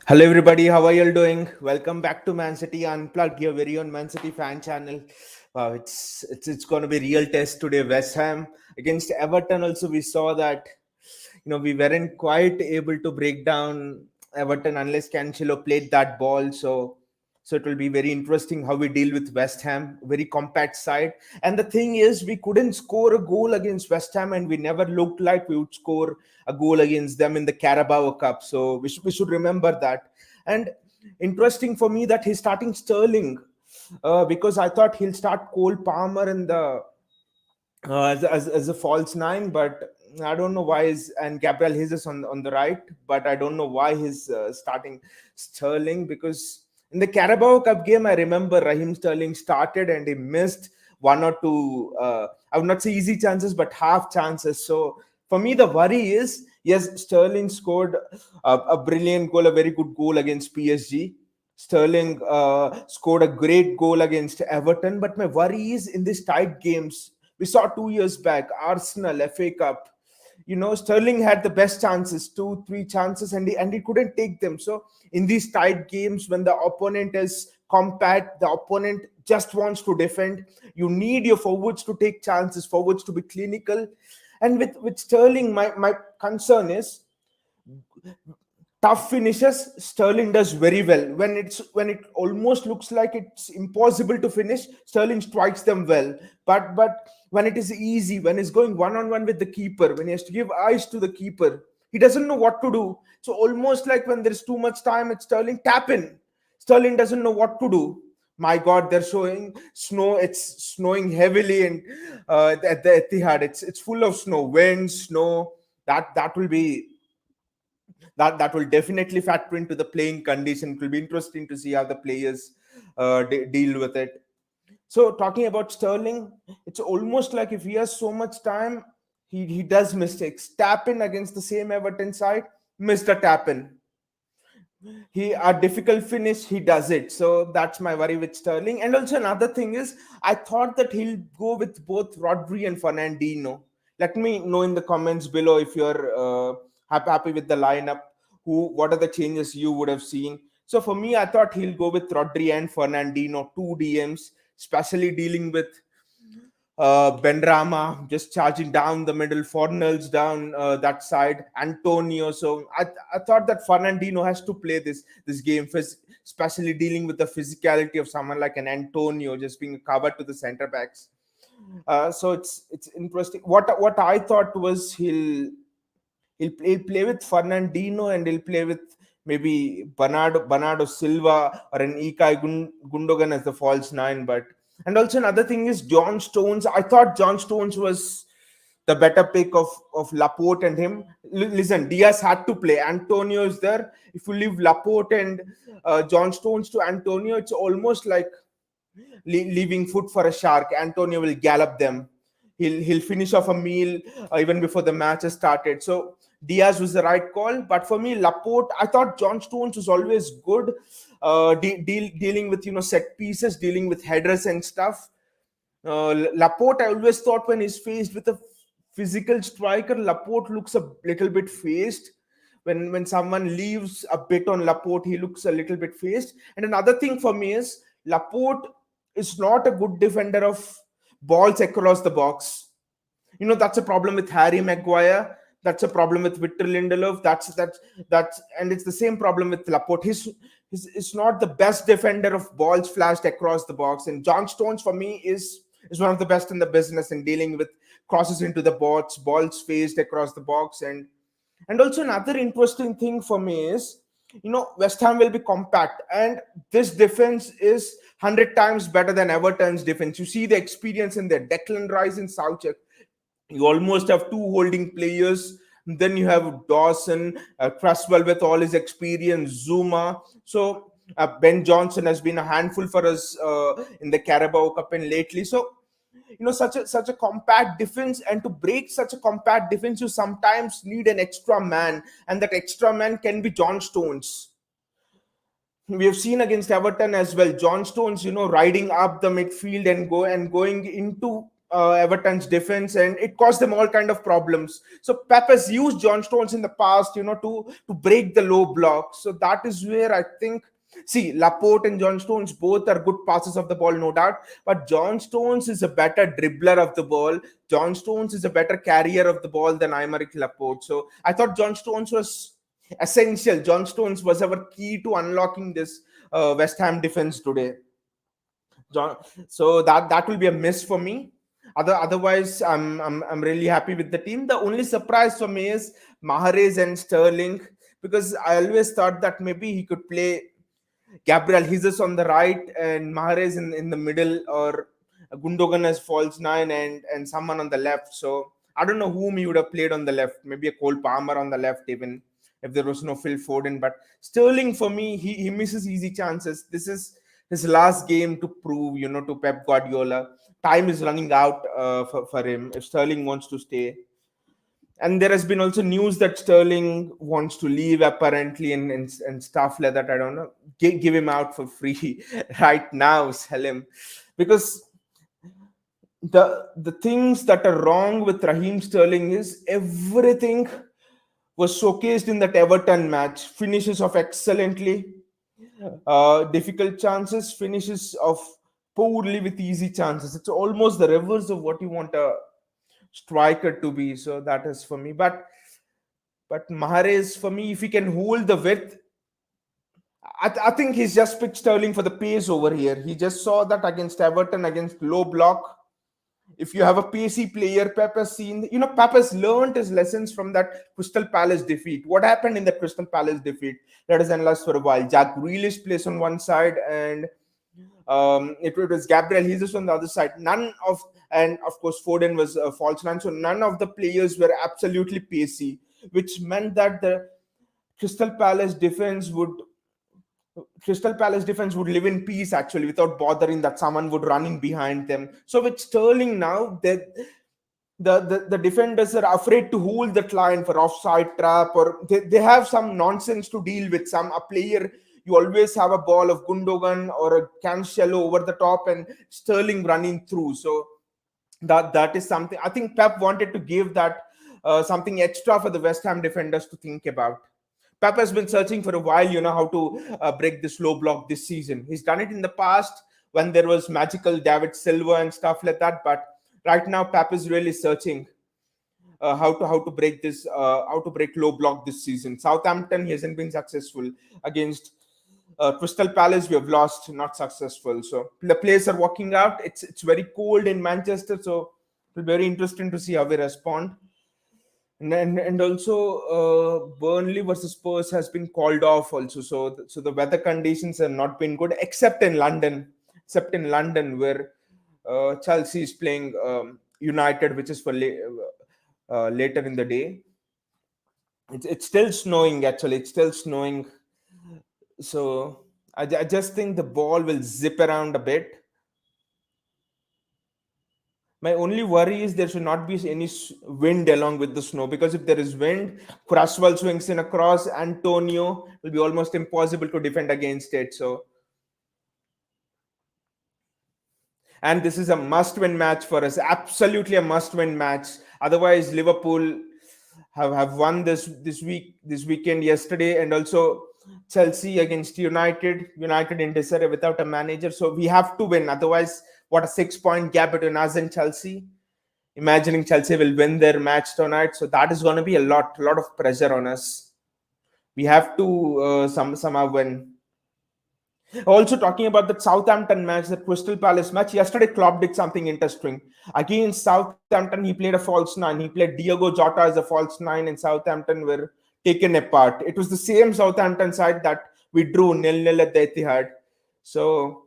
Hello, everybody. How are you all doing? Welcome back to Man City Unplugged, your very own Man City fan channel. Wow, it's going to be real test today. West Ham against Everton. Also, we saw that we weren't quite able to break down Everton unless Cancelo played that ball. So it will be very interesting how we deal with West Ham. Very compact side. And the thing is, we couldn't score a goal against West Ham, and we never looked like we would score a goal against them in the Carabao Cup. So we should remember that. And interesting for me that he's starting Sterling, because I thought he'll start Cole Palmer in the as a false nine, but I don't know why is and Gabriel Jesus on the right, but I don't know why he's starting Sterling, because in the Carabao Cup game I remember Raheem Sterling started and he missed one or two, I would not say easy chances but half chances. So for me the worry is, yes, Sterling scored a brilliant goal, a very good goal against PSG. Sterling scored a great goal against Everton, but my worry is in these tight games. We saw 2 years back, Arsenal, FA Cup. Sterling had the best chances, two, three chances, and he couldn't take them. So in these tight games, when the opponent is compact, the opponent just wants to defend. You need your forwards to take chances, forwards to be clinical. And with Sterling, my concern is tough finishes. Sterling does very well. When it almost looks like it's impossible to finish, Sterling strikes them well. But when it is easy, when he's going one on one with the keeper, when he has to give eyes to the keeper, he doesn't know what to do. So almost like when there's too much time, it's Sterling tap in. Sterling doesn't know what to do. My God, they're showing snow. It's snowing heavily, and at the Etihad, it's full of snow, wind, snow. That will be that will definitely factor into the playing condition. It will be interesting to see how the players deal with it. So talking about Sterling, it's almost like if he has so much time, he does mistakes. Tap in against the same Everton side, missed a tap in. He a difficult finish, he does it. So that's my worry with Sterling. And also another thing is, I thought that he'll go with both Rodri and Fernandinho. Let me know in the comments below if you're happy with the lineup. What are the changes you would have seen? So for me, I thought he'll go with Rodri and Fernandinho, two DMs, especially dealing with Benrama just charging down the middle, Fornals down that side, Antonio. So I thought that Fernandinho has to play this game, especially dealing with the physicality of someone like an Antonio just being covered to the center backs. So it's interesting. What I thought was he'll play with Fernandinho, and he'll play with maybe Bernardo Silva or an Ilkay Gundogan as the false nine. But and also another thing is John Stones. I thought John Stones was the better pick of Laporte and him. Listen, Diaz had to play. Antonio is there. If you leave Laporte and John Stones to Antonio, it's almost like leaving food for a shark. Antonio will gallop them. He'll finish off a meal even before the match has started. So Diaz was the right call. But for me, Laporte, I thought John Stones was always good, dealing with set pieces, dealing with headers and stuff. Laporte, I always thought when he's faced with a physical striker, Laporte looks a little bit phased. When someone leaves a bit on Laporte, he looks a little bit phased. And another thing for me is Laporte is not a good defender of balls across the box. That's a problem with Harry Maguire. That's a problem with Victor Lindelof. That's and it's the same problem with Laporte. He's not the best defender of balls flashed across the box. And John Stones for me is one of the best in the business in dealing with crosses into the box, balls faced across the box. And also another interesting thing for me is, West Ham will be compact, and this defense is 100 times better than Everton's defense. You see the experience in there. Declan Rice and Soucek. You almost have two holding players. Then you have Dawson, Cresswell with all his experience, Zuma. So Ben Johnson has been a handful for us in the Carabao Cup and lately. So such a compact defense, and to break such a compact defense, you sometimes need an extra man, and that extra man can be John Stones. We have seen against Everton as well, John Stones, riding up the midfield and going into Everton's defense, and it caused them all kind of problems. So Pep has used John Stones in the past, to break the low block. So that is where I think. See, Laporte and John Stones both are good passes of the ball, no doubt. But John Stones is a better dribbler of the ball. John Stones is a better carrier of the ball than Aymeric Laporte. So I thought John Stones was essential. John Stones was our key to unlocking this West Ham defense today. John, so that will be a miss for me. Otherwise, I'm really happy with the team. The only surprise for me is Mahrez and Sterling, because I always thought that maybe he could play Gabriel Jesus on the right and Mahrez in the middle, or Gundogan as false nine, and someone on the left. So I don't know whom he would have played on the left. Maybe a Cole Palmer on the left, even if there was no Phil Foden. But Sterling, for me, he misses easy chances. This is his last game to prove, to Pep Guardiola. Time is running out for him if Sterling wants to stay. And there has been also news that Sterling wants to leave apparently, and stuff like that. I don't know. Give him out for free right now, sell him, because the things that are wrong with Raheem Sterling is everything was showcased in that Everton match. Finishes off excellently, difficult chances, finishes off poorly with easy chances. It's almost the reverse of what you want a striker to be. So that is for me. But Mahrez, for me, if he can hold the width, I think he's just picked Sterling for the pace over here. He just saw that against Everton, against low block. If you have a pacey player, Pep has seen, Pep has learned his lessons from that Crystal Palace defeat. What happened in the Crystal Palace defeat? Let us analyze for a while. Jack Grealish plays on one side, and it was Gabriel Jesus on the other side. And of course Foden was a false nine. So none of the players were absolutely pacey, which meant that the Crystal Palace defense would live in peace, actually, without bothering that someone would running behind them. So with Sterling now, the defenders are afraid to hold that line for offside trap, or they have some nonsense to deal with. A player, you always have a ball of Gundogan or a Cancelo over the top and Sterling running through. So that is something I think Pep wanted to give, that something extra for the West Ham defenders to think about. Pep has been searching for a while, how to break this low block this season. He's done it in the past when there was magical David Silva and stuff like that. But right now, Pep is really searching how to break low block this season. Southampton, he hasn't been successful. Against Crystal Palace, we have lost, not successful. So the players are walking out. It's very cold in Manchester, so it'll be very interesting to see how we respond. And also Burnley versus Spurs has been called off also. So the weather conditions have not been good, except in London, where Chelsea is playing United, which is for later in the day. It's still snowing, actually. It's still snowing. So I just think the ball will zip around a bit. My only worry is there should not be any wind along with the snow, because if there is wind, Cresswell swings in across, Antonio will be almost impossible to defend against it. So, and this is a must-win match for us, absolutely a must-win match. Otherwise, Liverpool have won this weekend yesterday, and also Chelsea against United in disarray without a manager. So we have to win. Otherwise, what a 6-point gap between us and Chelsea. Imagining Chelsea will win their match tonight, so that is going to be a lot of pressure on us. We have to somehow win. Also, talking about the Southampton match, the Crystal Palace match, yesterday Klopp did something interesting. Against Southampton, he played a false nine. He played Diogo Jota as a false nine, and Southampton were taken apart. It was the same Southampton side that we drew 0-0 at the Etihad. So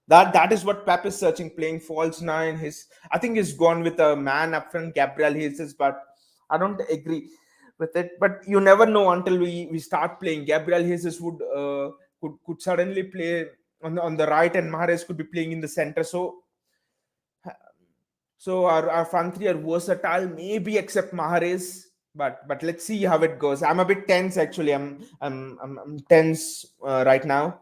that is what Pep is searching, playing false nine. I think he's gone with a man up front, Gabriel Jesus, but I don't agree with it. But you never know until we start playing. Gabriel Jesus could suddenly play on the right, and Mahrez could be playing in the center. So our front three are versatile, maybe except Mahrez. But let's see how it goes. I'm a bit tense, actually. I'm tense right now.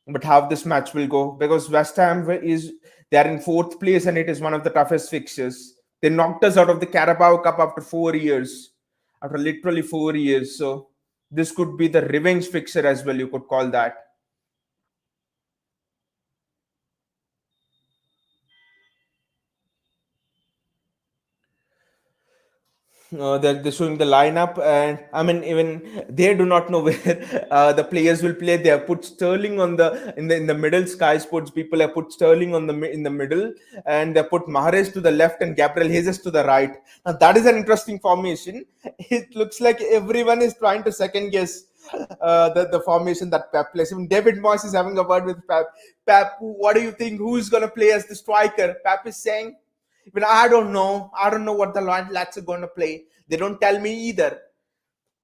but how this match will go, because West Ham is, they are in fourth place and it is one of the toughest fixtures. They knocked us out of the Carabao Cup after 4 years, after literally 4 years. So this could be the revenge fixture as well, you could call that. They're showing the lineup, and I mean, even they do not know where the players will play. They have put Sterling on the in the middle. Sky Sports people have put Sterling on in the middle, and they put Mahrez to the left and Gabriel Jesus to the right. Now that is an interesting formation. It looks like everyone is trying to second guess the formation that Pep plays. Even David Moyes is having a word with Pep. Pep, what do you think? Who's going to play as the striker? Pep is saying, but I don't know. I don't know what the lads are going to play. They don't tell me either.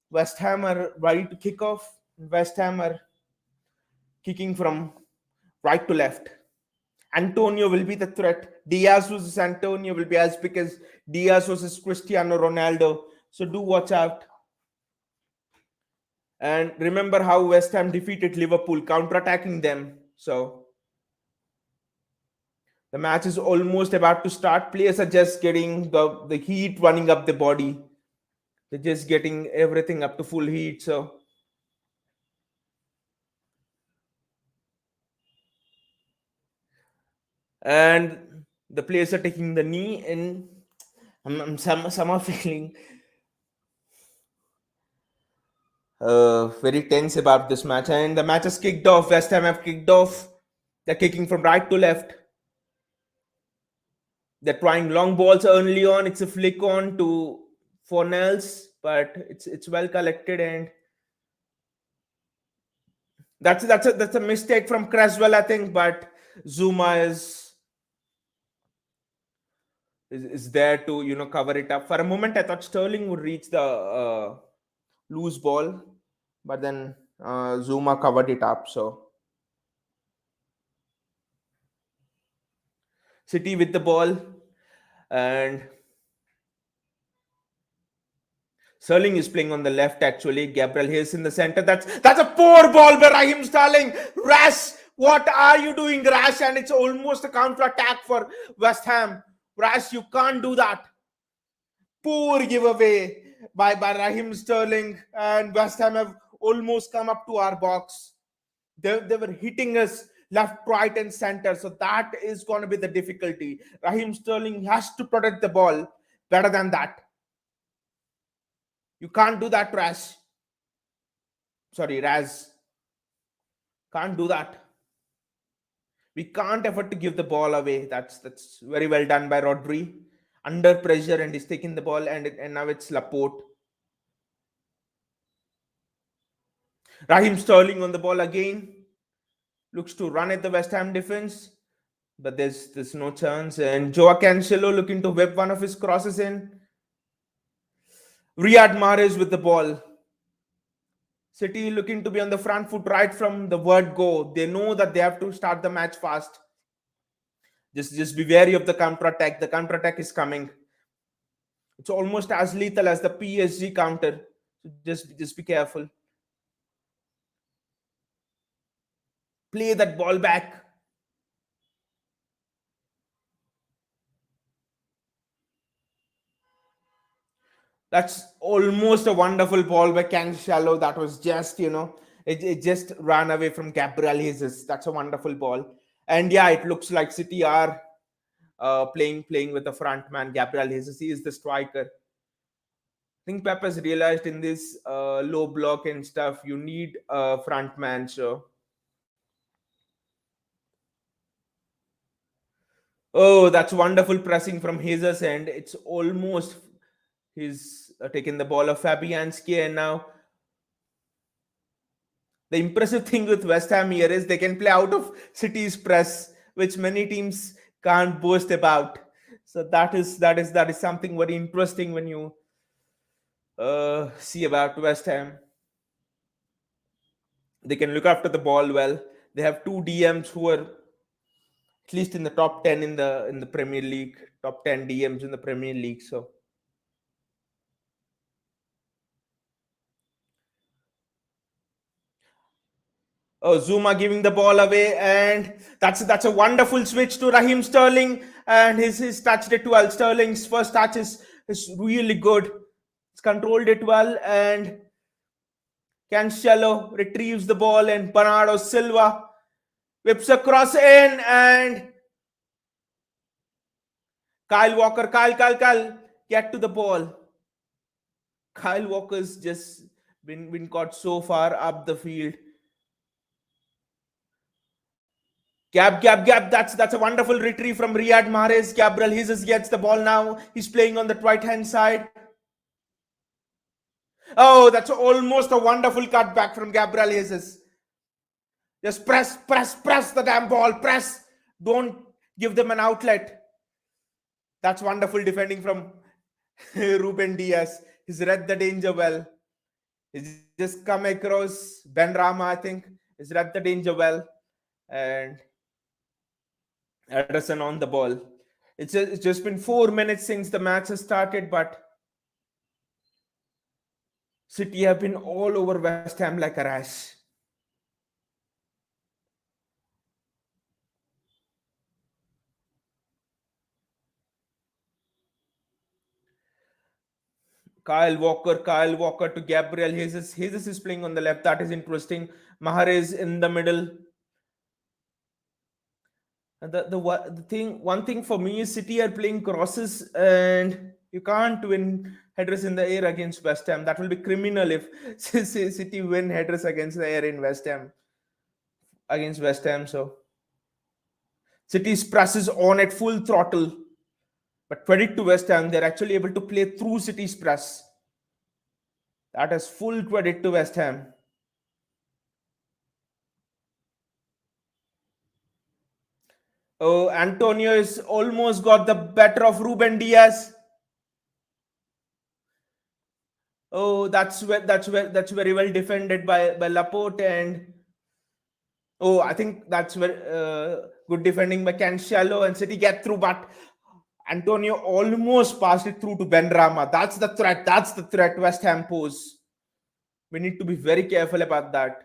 West Ham are ready to kick off. West Ham are kicking from right to left. Antonio will be the threat. Diaz versus Antonio will be as big as Diaz versus Cristiano Ronaldo. So do watch out. And remember how West Ham defeated Liverpool, counter-attacking them. So the match is almost about to start. Players are just getting the heat running up the body. They're just getting everything up to full heat. So and the players are taking the knee, and I'm somehow feeling very tense about this match. And the match has kicked off. West Ham have kicked off. They're kicking from right to left. They're trying long balls early on. It's a flick on to Fornells, but it's well collected, and that's a mistake from Creswell, I think. But Zuma is there to cover it up. For a moment, I thought Sterling would reach the loose ball, but then Zuma covered it up. So City with the ball, and Sterling is playing on the left. Actually, Gabriel Hayes in the center. That's a poor ball by Raheem Sterling. Rash, what are you doing, Rash? And it's almost a counter attack for West Ham. Rash, you can't do that. Poor giveaway by Raheem Sterling, and West Ham have almost come up to our box. They were hitting us left, right, and center. So that is going to be the difficulty. Raheem Sterling has to protect the ball better than that. You can't do that, Rash. Sorry, Raz. Can't do that. We can't afford to give the ball away. That's very well done by Rodri. Under pressure, and he's taking the ball, and now it's Laporte. Raheem Sterling on the ball again. Looks to run at the West Ham defense, but there's no chance. And Joao Cancelo looking to whip one of his crosses in. Riyad Mahrez with the ball. City looking to be on the front foot right from the word go. They know that they have to start the match fast. Just be wary of the counter attack. The counter attack is coming. It's almost as lethal as the PSG counter. So just be careful. Play that ball back. That's almost a wonderful ball by Cancelo. That was just, it just ran away from Gabriel Jesus. That's a wonderful ball. And yeah, it looks like City are playing with the front man. Gabriel Jesus, he is the striker. I think Pep has realized in this low block and stuff, you need a front man. So, oh, that's wonderful pressing from Jesus, and it's almost he's taken the ball of Fabianski, and now the impressive thing with West Ham here is they can play out of City's press, which many teams can't boast about. So that is something very interesting when you see about West Ham. They can look after the ball well. They have two DMs who are at least in the top 10 in the Premier League, top 10 DMs in the Premier League. So Oh, Zuma giving the ball away, and that's a wonderful switch to Raheem Sterling, and his touched it well. Sterling's first touch is really good. It's controlled it well, and Cancelo retrieves the ball, and Bernardo Silva whips across in, and Kyle, get to the ball. Kyle Walker's just been caught so far up the field. Gap. That's a wonderful retrieve from Riyad Mahrez. Gabriel Jesus gets the ball now. He's playing on the right hand side. Oh, that's almost a wonderful cutback from Gabriel Jesus. Just press the damn ball. Press. Don't give them an outlet. That's wonderful defending from Ruben Diaz. He's read the danger well. He's just come across Benrahma, I think. He's read the danger well. And Ederson on the ball. It's just been 4 minutes since the match has started, but City have been all over West Ham like a rash. Kyle Walker to Gabriel Jesus. Jesus is playing on the left. That is interesting. Mahrez in the middle. One thing for me is City are playing crosses, and you can't win headers in the air against West Ham. That will be criminal if City win headers against the air in West Ham against West Ham. So City's press is on at full throttle, but credit to West Ham, they're actually able to play through City's press. That is full credit to West Ham. Oh, Antonio is almost got the better of Ruben Diaz. Oh, that's very well defended by Laporte, and oh, I think that's very good defending by Cancelo, and City get through, but Antonio almost passed it through to Benrahma. That's the threat. That's the threat West Ham pose. We need to be very careful about that.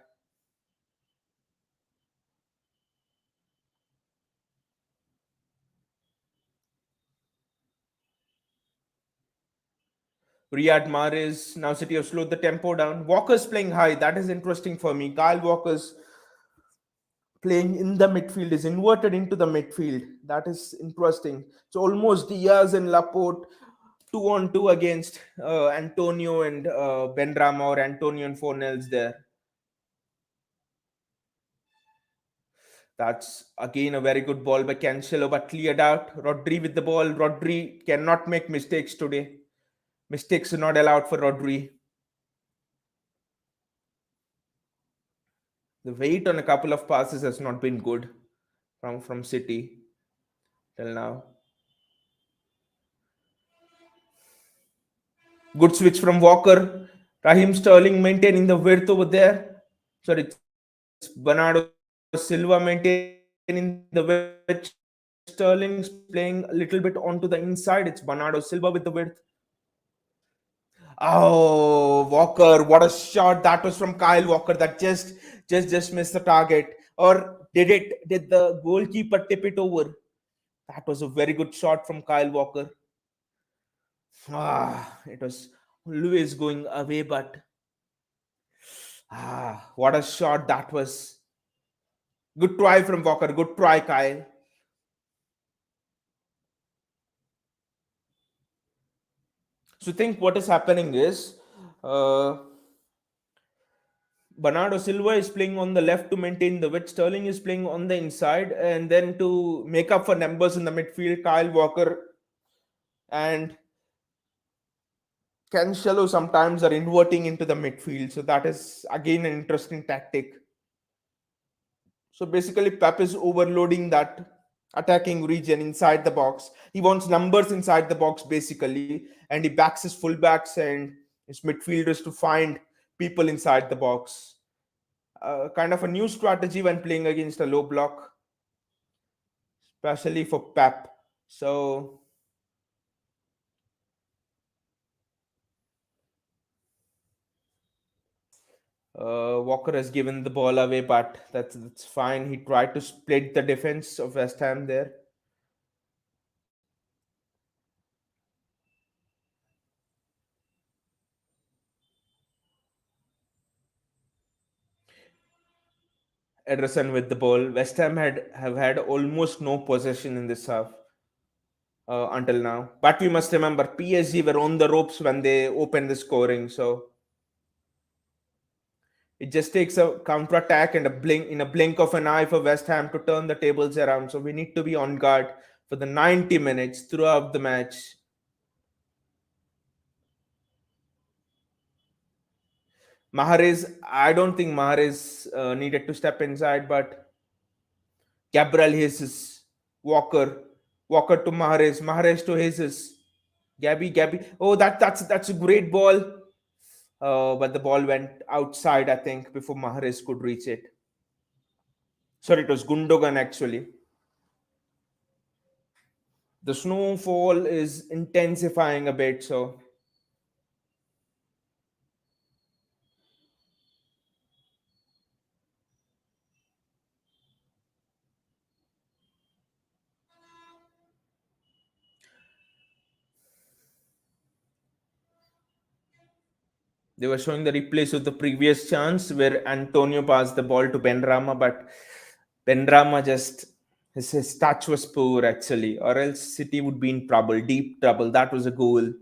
Riyad Mahrez, now City have slowed the tempo down. Walker's playing high. That is interesting for me. Kyle Walker's playing in the midfield, is inverted into the midfield. That is interesting. It's almost Diaz and Laporte 2-on-2 against Antonio and Benrahma, or Antonio and Fornells there. That's again a very good ball by Cancelo, but cleared out. Rodri with the ball. Rodri cannot make mistakes today. Mistakes are not allowed for Rodri. The weight on a couple of passes has not been good from City till now. Good switch from Walker. Raheem Sterling maintaining the width over there. Sorry, it's Bernardo Silva maintaining the width. Sterling's playing a little bit onto the inside. It's Bernardo Silva with the width. Oh, Walker! What a shot that was from Kyle Walker. That just missed the target. Or did the goalkeeper tip it over? That was a very good shot from Kyle Walker. It was always going away, but what a shot that was. Good try from Walker. Good try, Kyle. So think what is happening is Bernardo Silva is playing on the left to maintain the width. Sterling is playing on the inside, and then to make up for numbers in the midfield, Kyle Walker and Cancelo sometimes are inverting into the midfield. So that is again an interesting tactic. So basically, Pep is overloading that attacking region inside the box. He wants numbers inside the box basically, and he backs his fullbacks and his midfielders to find people inside the box. Kind of a new strategy when playing against a low block, especially for Pep. So Walker has given the ball away, but that's fine. He tried to split the defense of West Ham there. Ederson with the ball. West Ham have had almost no possession in this half until now. But we must remember PSG were on the ropes when they opened the scoring. So it just takes a counter attack and a blink of an eye for West Ham to turn the tables around. So we need to be on guard for the 90 minutes throughout the match. Mahrez, I don't think Mahrez needed to step inside, but Gabriel Jesus, Walker, Walker to Mahrez, Mahrez to Jesus, Gabby. Oh, that's a great ball. But the ball went outside, I think, before Mahrez could reach it. Sorry, it was Gundogan actually. The snowfall is intensifying a bit, so they were showing the replays of the previous chance where Antonio passed the ball to Benrama, but Benrama just his touch was poor actually, or else City would be in trouble, deep trouble. That was a goal.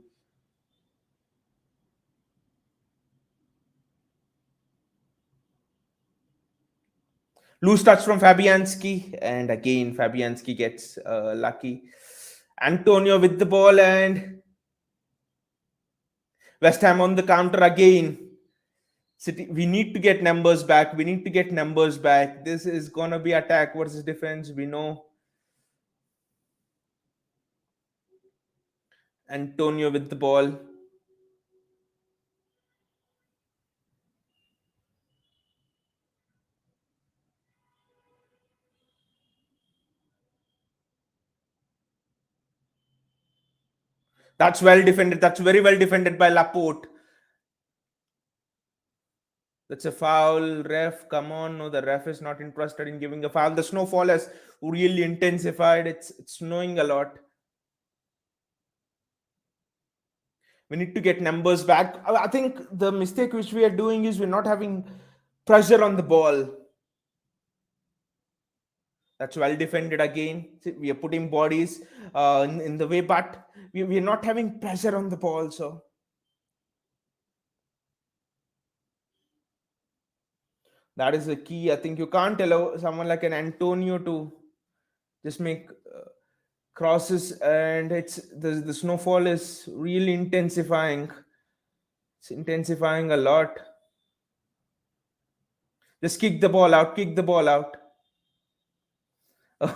Loose touch from Fabianski, and again Fabianski gets lucky. Antonio with the ball, and West Ham on the counter again. City, we need to get numbers back. We need to get numbers back. This is gonna be attack versus defense. We know. Antonio with the ball. That's well defended. That's very well defended by Laporte. That's a foul. Ref, come on. No, the ref is not interested in giving a foul. The snowfall has really intensified. It's snowing a lot. We need to get numbers back. I think the mistake which we are doing is we're not having pressure on the ball. That's well defended again. See, we are putting bodies in the way, but we are not having pressure on the ball. So that is the key. I think you can't allow someone like an Antonio to just make crosses, and the snowfall is really intensifying. It's intensifying a lot. Just kick the ball out. Kick the ball out.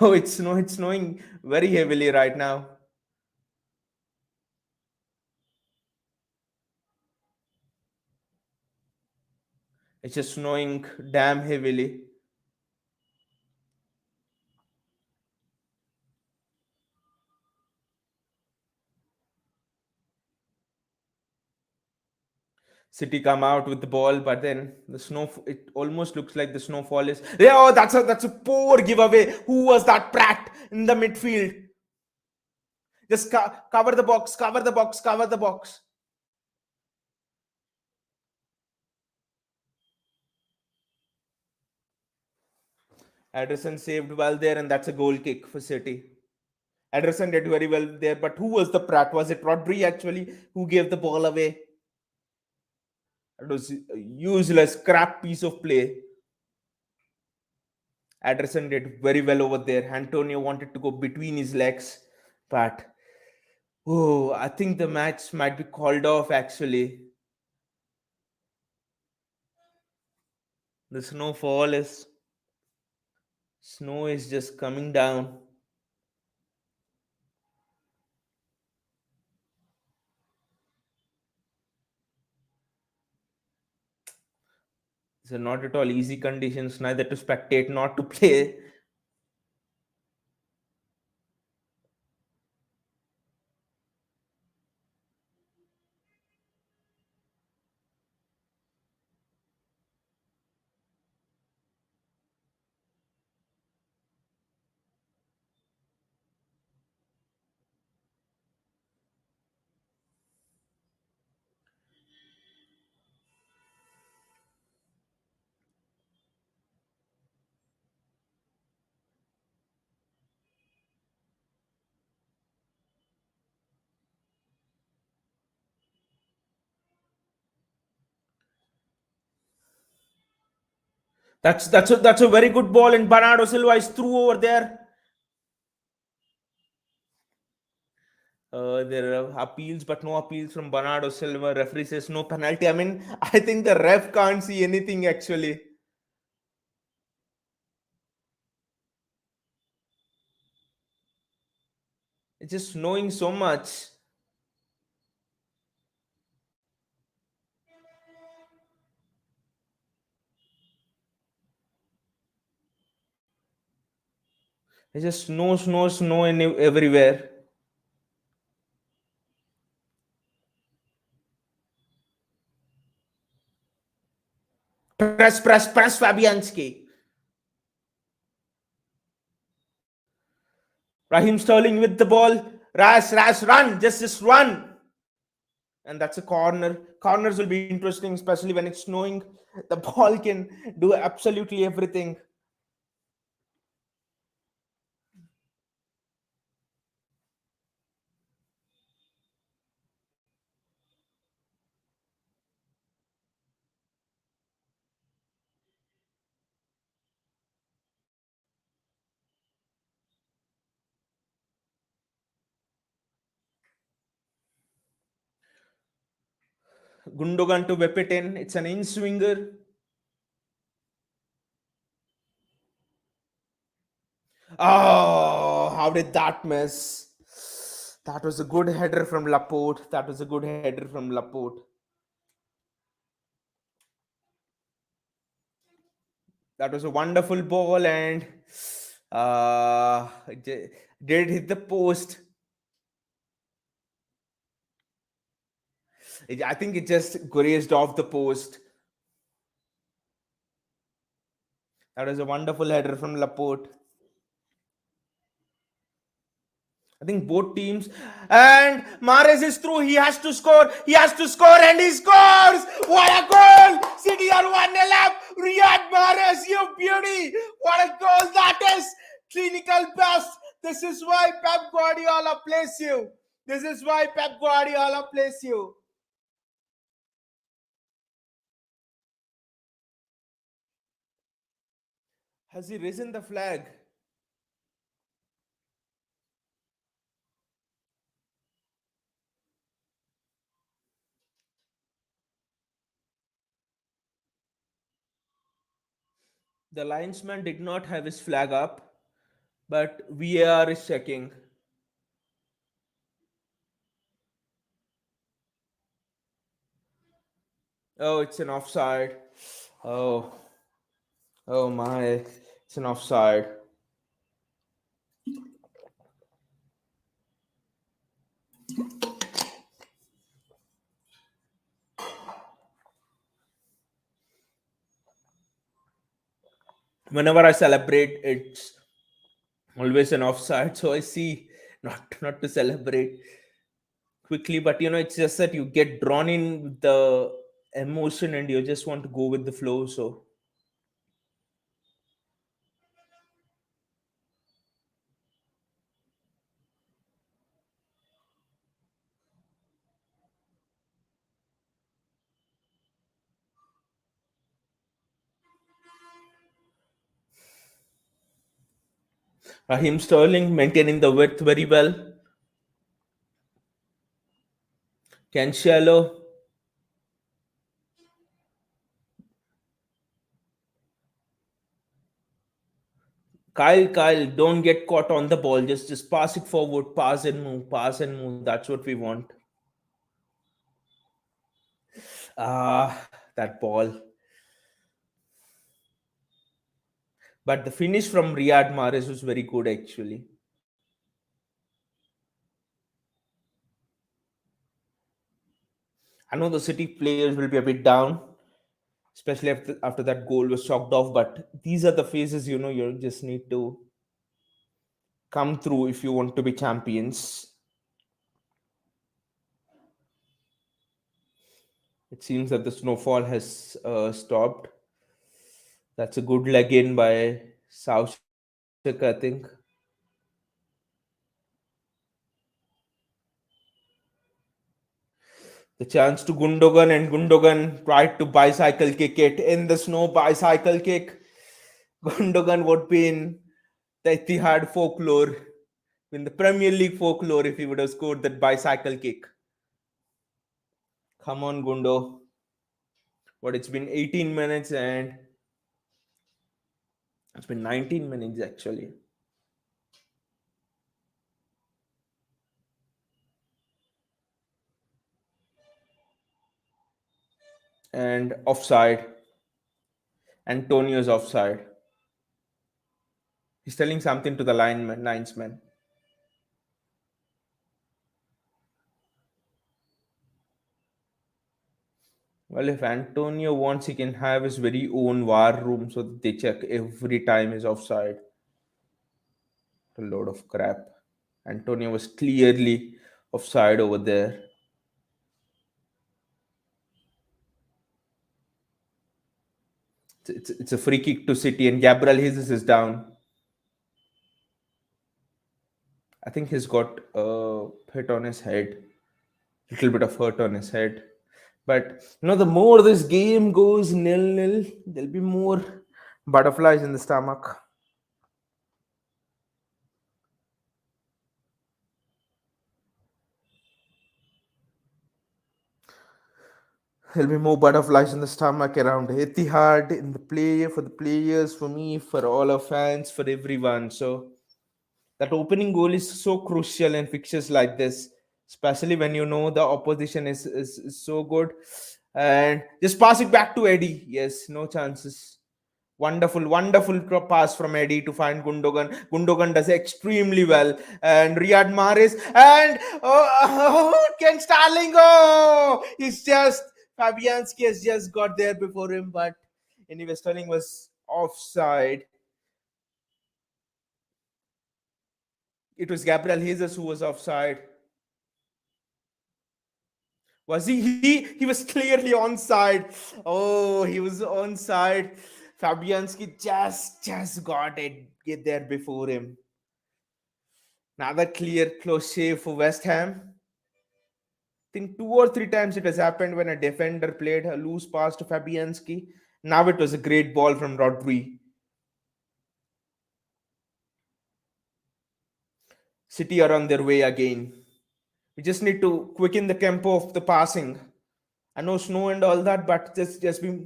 Oh, it's snowing very heavily right now. It's just snowing damn heavily. City come out with the ball, but then the snow. It almost looks like the snowfall is. Yeah, oh, that's a poor giveaway. Who was that Pratt in the midfield? Just cover the box. Cover the box. Cover the box. Ederson saved well there, and that's a goal kick for City. Ederson did very well there, but who was the Pratt? Was it Rodri actually who gave the ball away? It was a useless, crap piece of play. Ederson did very well over there. Antonio wanted to go between his legs, but oh, I think the match might be called off actually. The snow is just coming down. So not at all easy conditions, neither to spectate, not to play. That's a very good ball, and Bernardo Silva is through over there. There are appeals, but no appeals from Bernardo Silva. Referee says no penalty. I mean, I think the ref can't see anything actually. It's just snowing so much. It's just snow everywhere. Press Fabianski. Raheem Sterling with the ball. Rash, run. Just run. And that's a corner. Corners will be interesting, especially when it's snowing. The ball can do absolutely everything. Gundogan to whip it in. It's an in swinger. Oh, how did that miss? That was a good header from Laporte. That was a good header from Laporte. That was a wonderful ball, and did hit the post. I think it just grazed off the post. That was a wonderful header from Laporte. I think both teams. And Mahrez is through. He has to score. He has to score, and he scores. What a goal! City are 1-0 up. Riyad Mahrez, you beauty. What a goal that is. Clinical best. This is why Pep Guardiola plays you. This is why Pep Guardiola plays you. Has he risen the flag? The linesman did not have his flag up, but VAR is checking. Oh, it's an offside. Oh, oh my. It's an offside. Whenever I celebrate, it's always an offside. So I see not to celebrate quickly, but it's just that you get drawn in with the emotion and you just want to go with the flow. So Raheem Sterling maintaining the width very well. Cancelo. Kyle, don't get caught on the ball. Just pass it forward, pass and move, pass and move. That's what we want. That ball. But the finish from Riyad Mahrez was very good, actually. I know the City players will be a bit down, especially after that goal was chalked off. But these are the phases, you just need to come through if you want to be champions. It seems that the snowfall has stopped. That's a good leg in by South, I think. The chance to Gundogan, and Gundogan tried to bicycle kick it in the snow. Bicycle kick. Gundogan would be in the Etihad folklore, in the Premier League folklore, if he would have scored that bicycle kick. Come on, Gundo. What, it's been 18 minutes and it's been 19 minutes actually. And offside. Antonio's offside. He's telling something to the linesman. Well, if Antonio wants, he can have his very own war room so that they check every time he's offside. A load of crap. Antonio was clearly offside over there. It's a free kick to City, and Gabriel Jesus is down. I think he's got a hit on his head, little bit of hurt on his head. But the more this game goes nil-nil, there'll be more butterflies in the stomach. There'll be more butterflies in the stomach around Etihad, in the player, for the players, for me, for all our fans, for everyone. So that opening goal is so crucial in fixtures like this, especially when you know the opposition is so good. And just pass it back to Eddie. Yes, no chances. Wonderful, wonderful pass from Eddie to find Gundogan. Gundogan does extremely well. And Riyad Mahrez. And Ken Starling. Oh, he's just, Fabianski has just got there before him. But anyway, Sterling was offside. It was Gabriel Jesus who was offside. Was he? He was clearly onside. Oh, he was onside. Fabianski just got it, get there before him. Another clear close shave for West Ham. I think two or three times it has happened when a defender played a loose pass to Fabianski. Now it was a great ball from Rodri. City are on their way again. We just need to quicken the tempo of the passing. I know snow and all that, but just be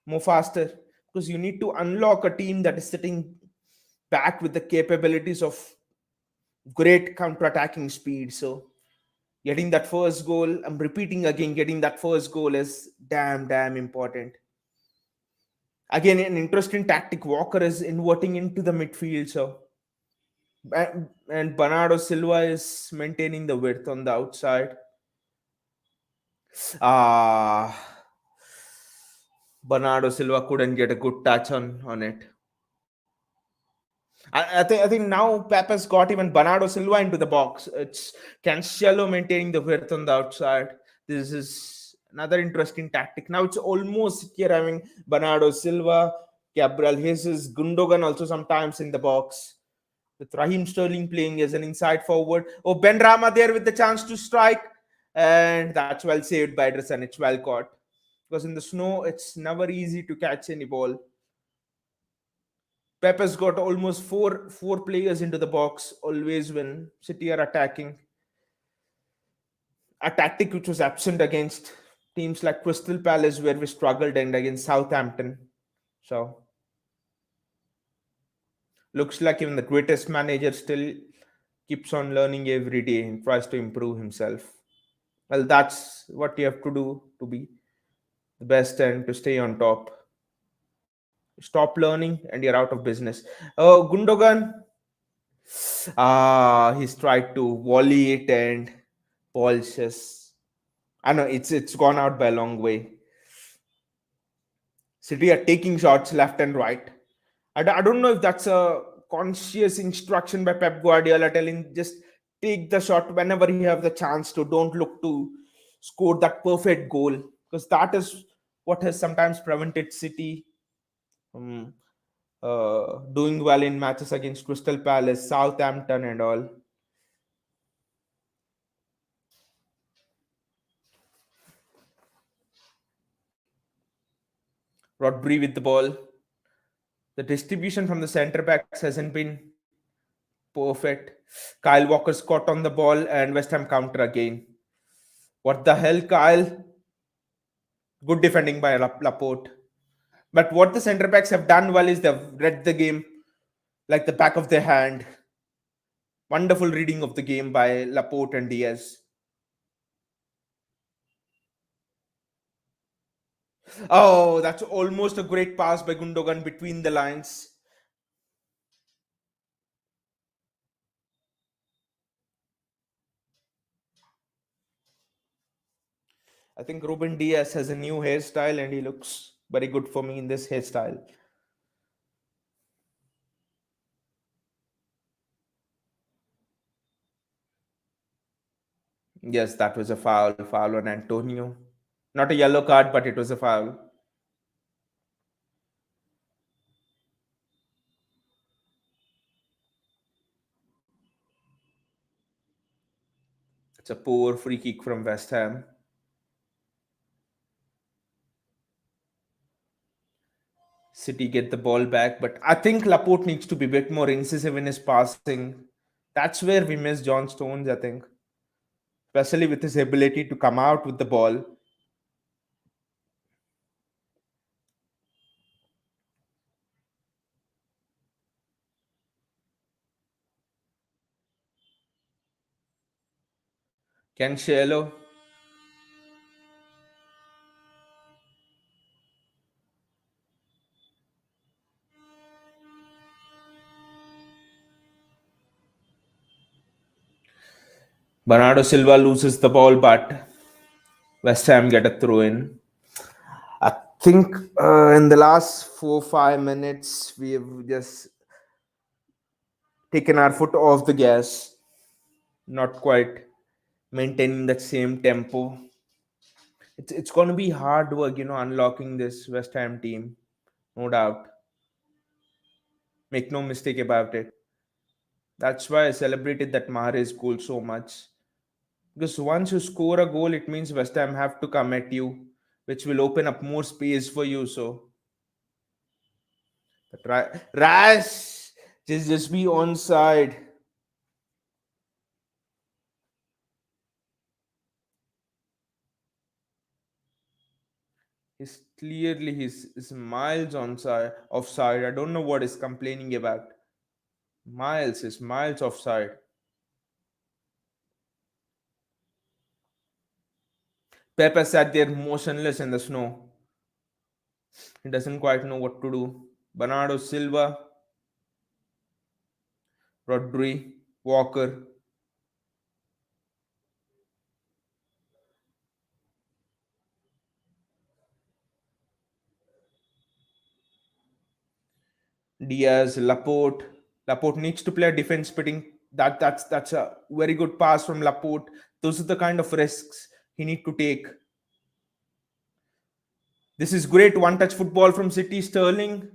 more faster, because you need to unlock a team that is sitting back with the capabilities of great counter-attacking speed. So getting that first goal, I'm repeating again, getting that first goal is damn important. Again, an interesting tactic. Walker is inverting into the midfield, so and Bernardo Silva is maintaining the width on the outside. Ah, Bernardo Silva couldn't get a good touch on it. I think now Pep has got even Bernardo Silva into the box. It's Cancelo maintaining the width on the outside. This is another interesting tactic. Now it's almost here having Bernardo Silva, Gabriel Jesus, Gundogan also sometimes in the box. With Raheem Sterling playing as an inside forward. Oh, Ben Rama there with the chance to strike. And that's well saved by Ederson. It's well caught. Because in the snow, it's never easy to catch any ball. Pep has got almost four players into the box always when City are attacking. A tactic which was absent against teams like Crystal Palace, where we struggled, and against Southampton. So looks like even the greatest manager still keeps on learning every day and tries to improve himself. Well, that's what you have to do to be the best and to stay on top. Stop learning and you're out of business. Oh, Gundogan. He's tried to volley it and Paul just, I know it's gone out by a long way. City are taking shots left and right. I don't know if that's a conscious instruction by Pep Guardiola telling just take the shot whenever you have the chance to. Don't look to score that perfect goal, because that is what has sometimes prevented City from doing well in matches against Crystal Palace, Southampton, and all. Rodri with the ball. The distribution from the centre backs hasn't been perfect. Kyle Walker's caught on the ball and West Ham counter again. What the hell, Kyle? Good defending by Laporte. But what the centre backs have done well is they've read the game like the back of their hand. Wonderful reading of the game by Laporte and Diaz. Oh, that's almost a great pass by Gundogan between the lines. I think Ruben Diaz has a new hairstyle and he looks very good for me in this hairstyle. Yes, that was a foul. Foul on Antonio. Not a yellow card, but it was a foul. It's a poor free kick from West Ham. City get the ball back, but I think Laporte needs to be a bit more incisive in his passing. That's where we miss John Stones, I think, especially with his ability to come out with the ball. Cancelo, Bernardo Silva loses the ball, but West Ham get a throw in. I think in the last 4 5 minutes we have just taken our foot off the gas, not quite maintaining that same tempo. It's going to be hard work, unlocking this West Ham team, no doubt. Make no mistake about it. That's why I celebrated that Mahrez goal so much. Because once you score a goal, it means West Ham have to come at you, which will open up more space for you. So, but Rash, just be onside. He's miles onside, offside. I don't know what he's complaining about. Miles is miles offside. Pepe sat there motionless in the snow. He doesn't quite know what to do. Bernardo Silva, Rodri, Walker, Diaz, Laporte. Laporte needs to play a defense fitting. That's a very good pass from Laporte. Those are the kind of risks he need to take. This is great one-touch football from City. Sterling,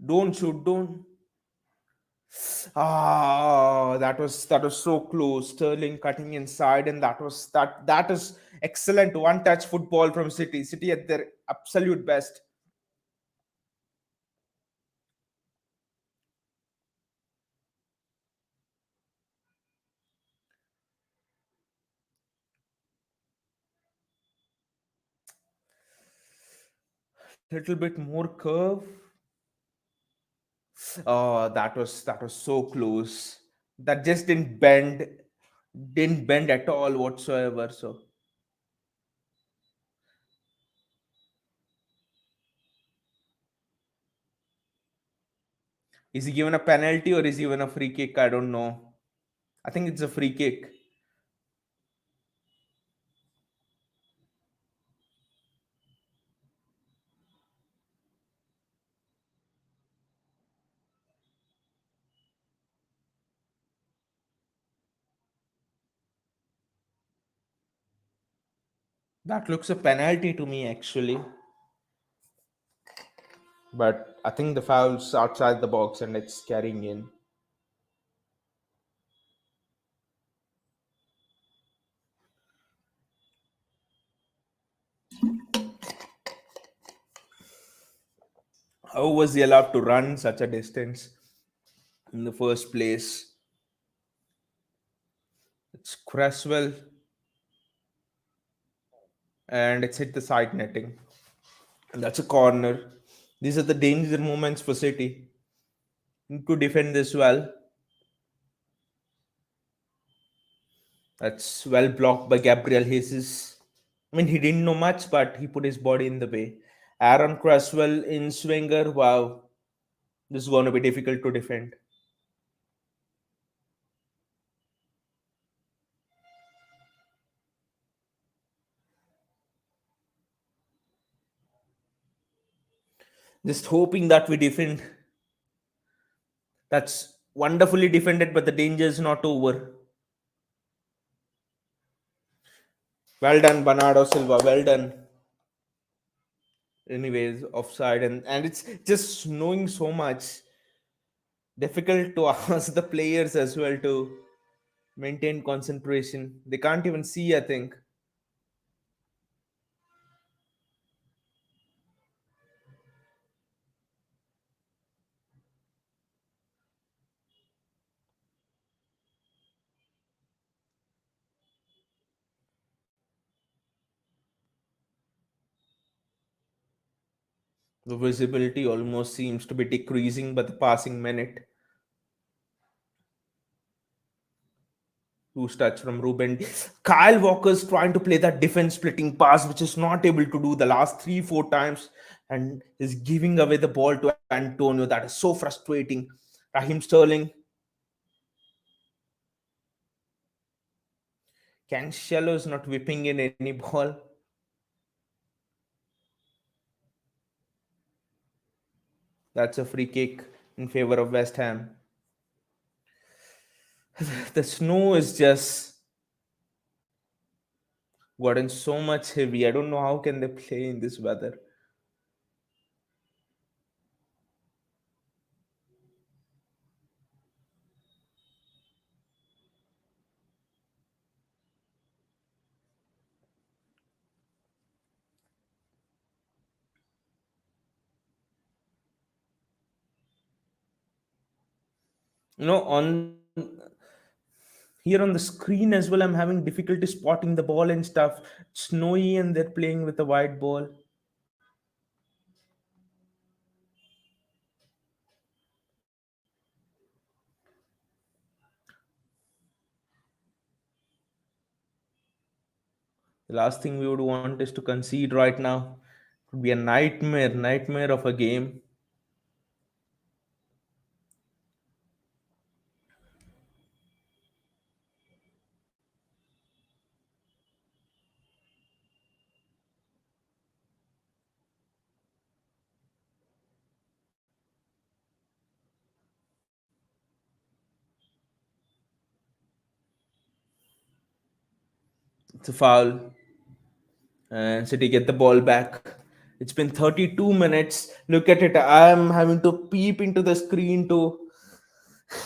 don't shoot, don't. Ah, that was so close. Sterling cutting inside, and that is excellent one-touch football from City. City at their absolute best. Little bit more curve. Oh, that was so close. That just didn't bend at all whatsoever. So is he given a penalty or is he given a free kick? I don't know. I think it's a free kick. That looks a penalty to me actually. But I think the foul's outside the box and it's carrying in. How was he allowed to run such a distance in the first place? It's Cresswell, and it's hit the side netting. And that's a corner. These are the danger moments for City. Need to defend this well. That's well blocked by Gabriel Jesus. I mean, he didn't know much, but he put his body in the way. Aaron Cresswell in swinger. Wow, this is going to be difficult to defend. Just hoping that we defend. That's wonderfully defended, but the danger is not over. Well done, Bernardo Silva. Well done. Anyways, offside, and it's just knowing so much. Difficult to ask the players as well to maintain concentration. They can't even see, I think. The visibility almost seems to be decreasing by the passing minute. Loose touch from Ruben. Kyle Walker's trying to play that defense splitting pass, which is not able to do the last 3, 4 times, and is giving away the ball to Antonio. That is so frustrating. Raheem Sterling. Cancelo is not whipping in any ball. That's a free kick in favor of West Ham. The snow is just gotten so much heavy. I don't know how can they play in this weather. On here on the screen as well, I'm having difficulty spotting the ball and stuff. It's snowy and they're playing with a white ball. The last thing we would want is to concede right now. It would be a nightmare of a game. It's a foul, and City get the ball back. It's been 32 minutes. Look at it. I'm having to peep into the screen to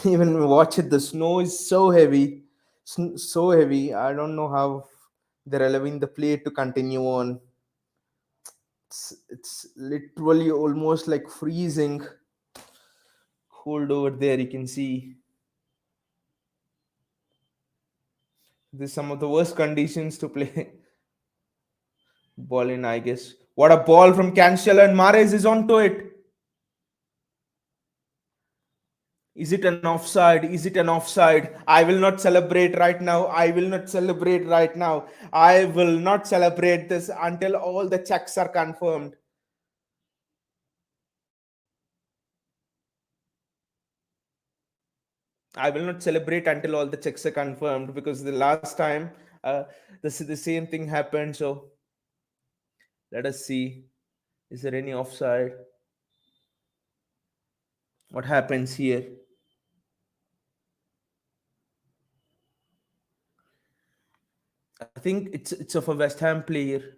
even watch it. The snow is so heavy, so heavy. I don't know how they're allowing the play to continue on. It's literally almost like freezing cold over there. You can see this is some of the worst conditions to play ball in, I guess. What a ball from Cancelo, and Mares is onto it. Is it an offside? Is it an offside? I will not celebrate right now. I will not celebrate right now. I will not celebrate this until all the checks are confirmed. I will not celebrate until all the checks are confirmed, because the last time the same thing happened. So let us see. Is there any offside? What happens here? I think it's of a West Ham player.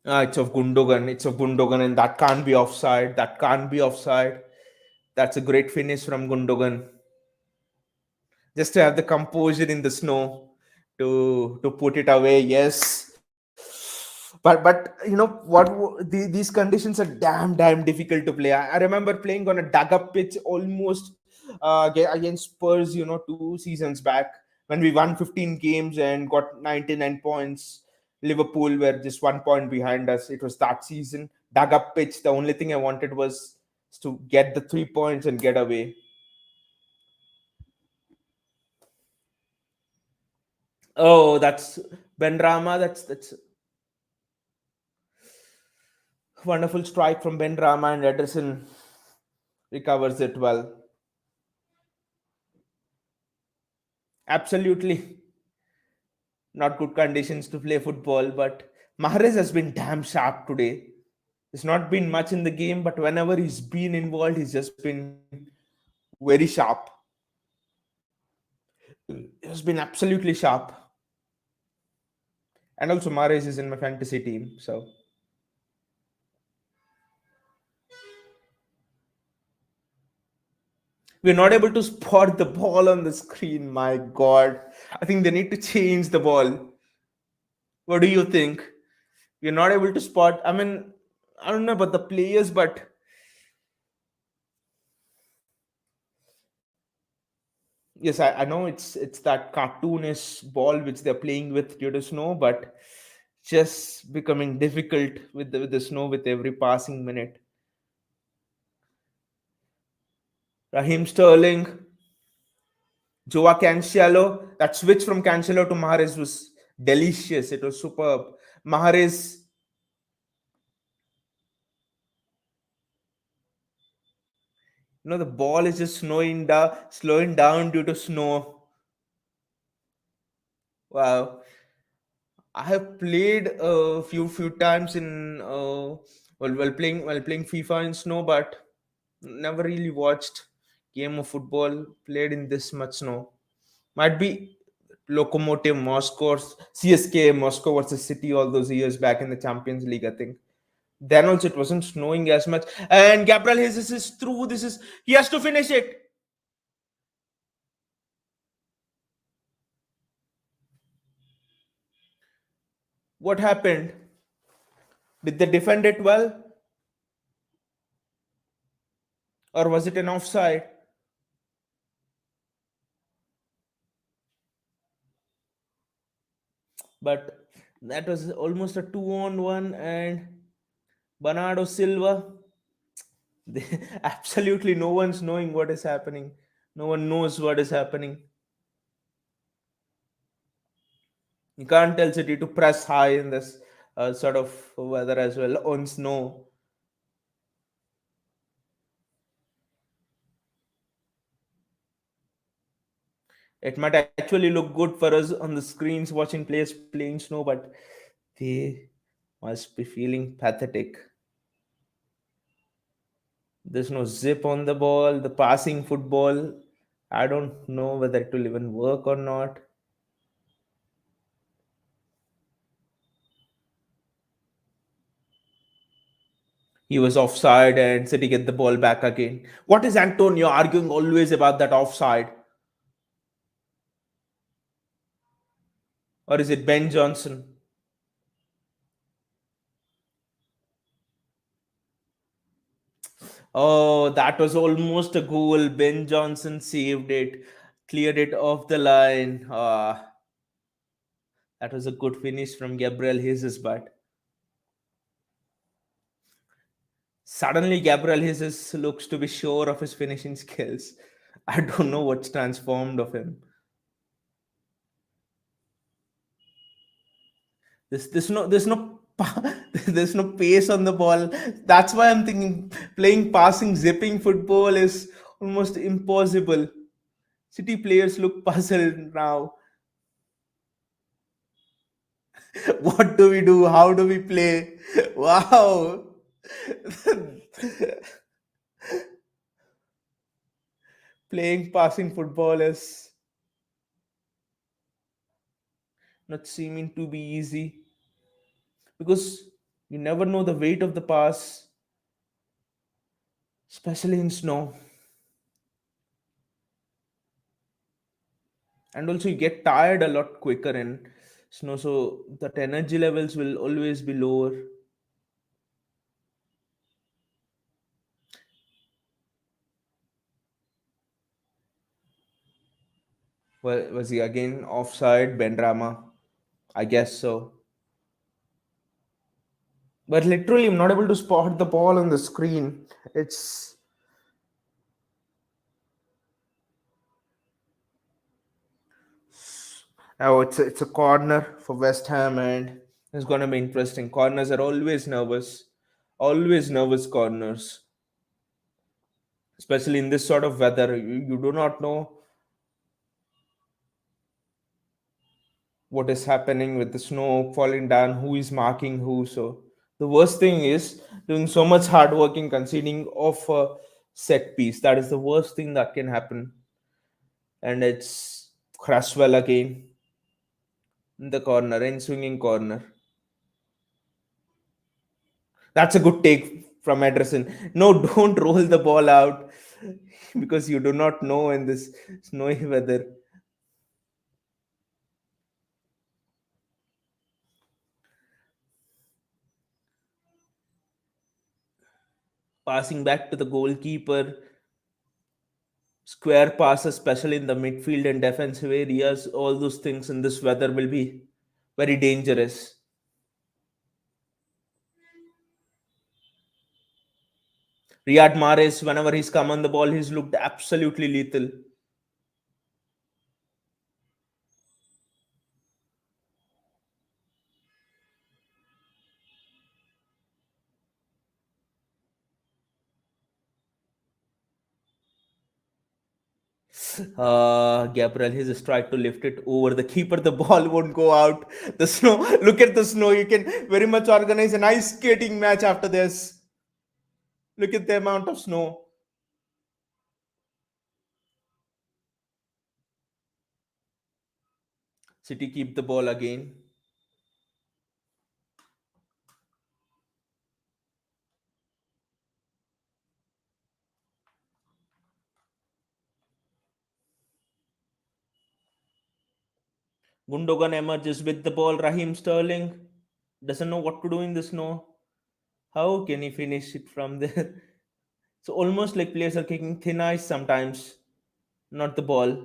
It's of Gundogan. It's of Gundogan, and that can't be offside. That can't be offside. That's a great finish from Gundogan. just to have the composure in the snow to put it away. Yes, but these conditions are damn difficult to play. I remember playing on a dug up pitch almost against Spurs, 2 seasons back, when we won 15 games and got 99 points. Liverpool were just 1 point behind us. It was that season. Dug up pitch. The only thing I wanted was to get the 3 points and get away. Oh, that's Ben Rama. That's wonderful strike from Ben Rama, and Ederson recovers it well. Absolutely not good conditions to play football, but Mahrez has been damn sharp today. There's not been much in the game, but whenever he's been involved, he's just been very sharp. He's been absolutely sharp. And also, Mahrez is in my fantasy team, so we're not able to spot the ball on the screen. My God, I think they need to change the ball. What do you think? We're not able to spot. I mean, I don't know about the players, but yes, I know it's that cartoonish ball which they're playing with due to snow, but just becoming difficult with the snow with every passing minute. Raheem Sterling, Joa Cancelo, that switch from Cancelo to Mahrez was delicious. It was superb. Mahrez, the ball is just slowing down due to snow. Wow. I have played a few times in while playing FIFA in snow, but never really watched game of football played in this much snow. Might be Lokomotiv Moscow, or CSK Moscow versus City all those years back in the Champions League, I think. Then also it wasn't snowing as much. And Gabriel Jesus is through. He has to finish it. What happened? Did they defend it well? Or was it an offside? But that was almost a 2-on-1, and Bernardo Silva, absolutely no one's knowing what is happening. No one knows what is happening. You can't tell City to press high in this sort of weather as well on snow. It might actually look good for us on the screens watching players playing snow, but they must be feeling pathetic. There's no zip on the ball, the passing football. I don't know whether it will even work or not. He was offside and City get the ball back again. What is Antonio arguing always about that offside? Or is it Ben Johnson? Oh, that was almost a goal. Ben Johnson saved it, cleared it off the line. That was a good finish from Gabriel Jesus, but suddenly Gabriel Jesus looks to be sure of his finishing skills. I don't know what's transformed of him. There's no there's no pace on the ball. That's why I'm thinking playing passing zipping football is almost impossible. City players look puzzled now. What do we do? How do we play? Wow. Playing passing football is not seeming to be easy because you never know the weight of the pass, especially in snow. And also you get tired a lot quicker in snow, so that energy levels will always be lower. Well, was he again offside, Benrama? I guess so. But literally, I'm not able to spot the ball on the screen. It's oh, it's a corner for West Ham, and it's gonna be interesting. Corners are always nervous corners, especially in this sort of weather. You do not know what is happening with the snow falling down, who is marking who. So the worst thing is doing so much hard working, conceding of a set piece. That is the worst thing that can happen. And it's Craswell again in the corner, in swinging corner. That's a good take from Ederson. No, don't roll the ball out because you do not know in this snowy weather. Passing back to the goalkeeper, square passes, especially in the midfield and defensive areas, all those things in this weather will be very dangerous. Riyad Mahrez, whenever he's come on the ball, he's looked absolutely lethal. Gabriel, he's just tried to lift it over the keeper. The ball won't go out. The snow, look at the snow. You can very much organize an ice skating match after this. Look at the amount of snow. City keep the ball again. Gundogan emerges with the ball. Raheem Sterling doesn't know what to do in the snow. How can he finish it from there? So almost like players are kicking thin ice sometimes, not the ball.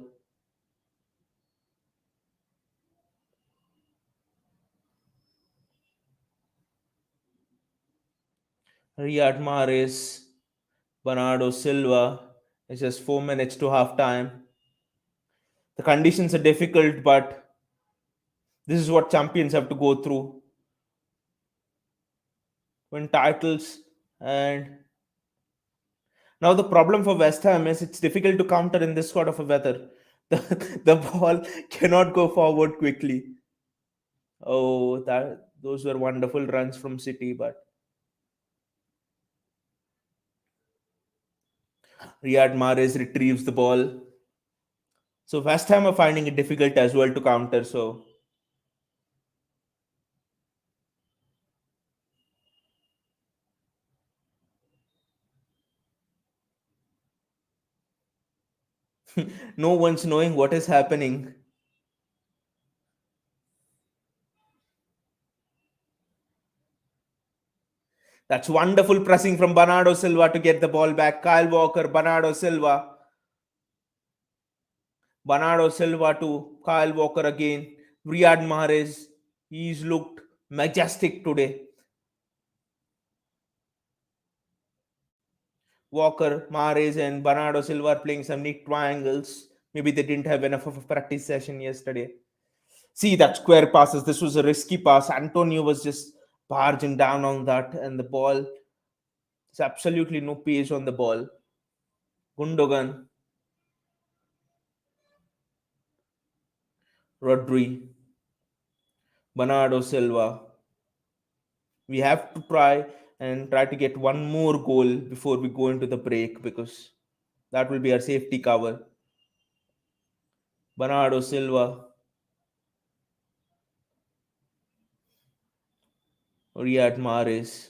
Riyad Mahrez, Bernardo Silva. It's just 4 minutes to half time. The conditions are difficult, but this is what champions have to go through. Win titles. And now the problem for West Ham is it's difficult to counter in this sort of a weather. The ball cannot go forward quickly. Oh, that those were wonderful runs from City, but Riyad Mahrez retrieves the ball. So West Ham are finding it difficult as well to counter. So no one's knowing what is happening. That's wonderful pressing from Bernardo Silva to get the ball back. Kyle Walker, Bernardo Silva to Kyle Walker again. Riyad Mahrez, he's looked majestic today. Walker, Mahrez, and Bernardo Silva are playing some neat triangles. Maybe they didn't have enough of a practice session yesterday. See that square passes. This was a risky pass. Antonio was just barging down on that, and the ball. There's absolutely no pace on the ball. Gundogan, Rodri, Bernardo Silva. We have to try to get one more goal before we go into the break because that will be our safety cover. Bernardo Silva, Riyad Mahrez.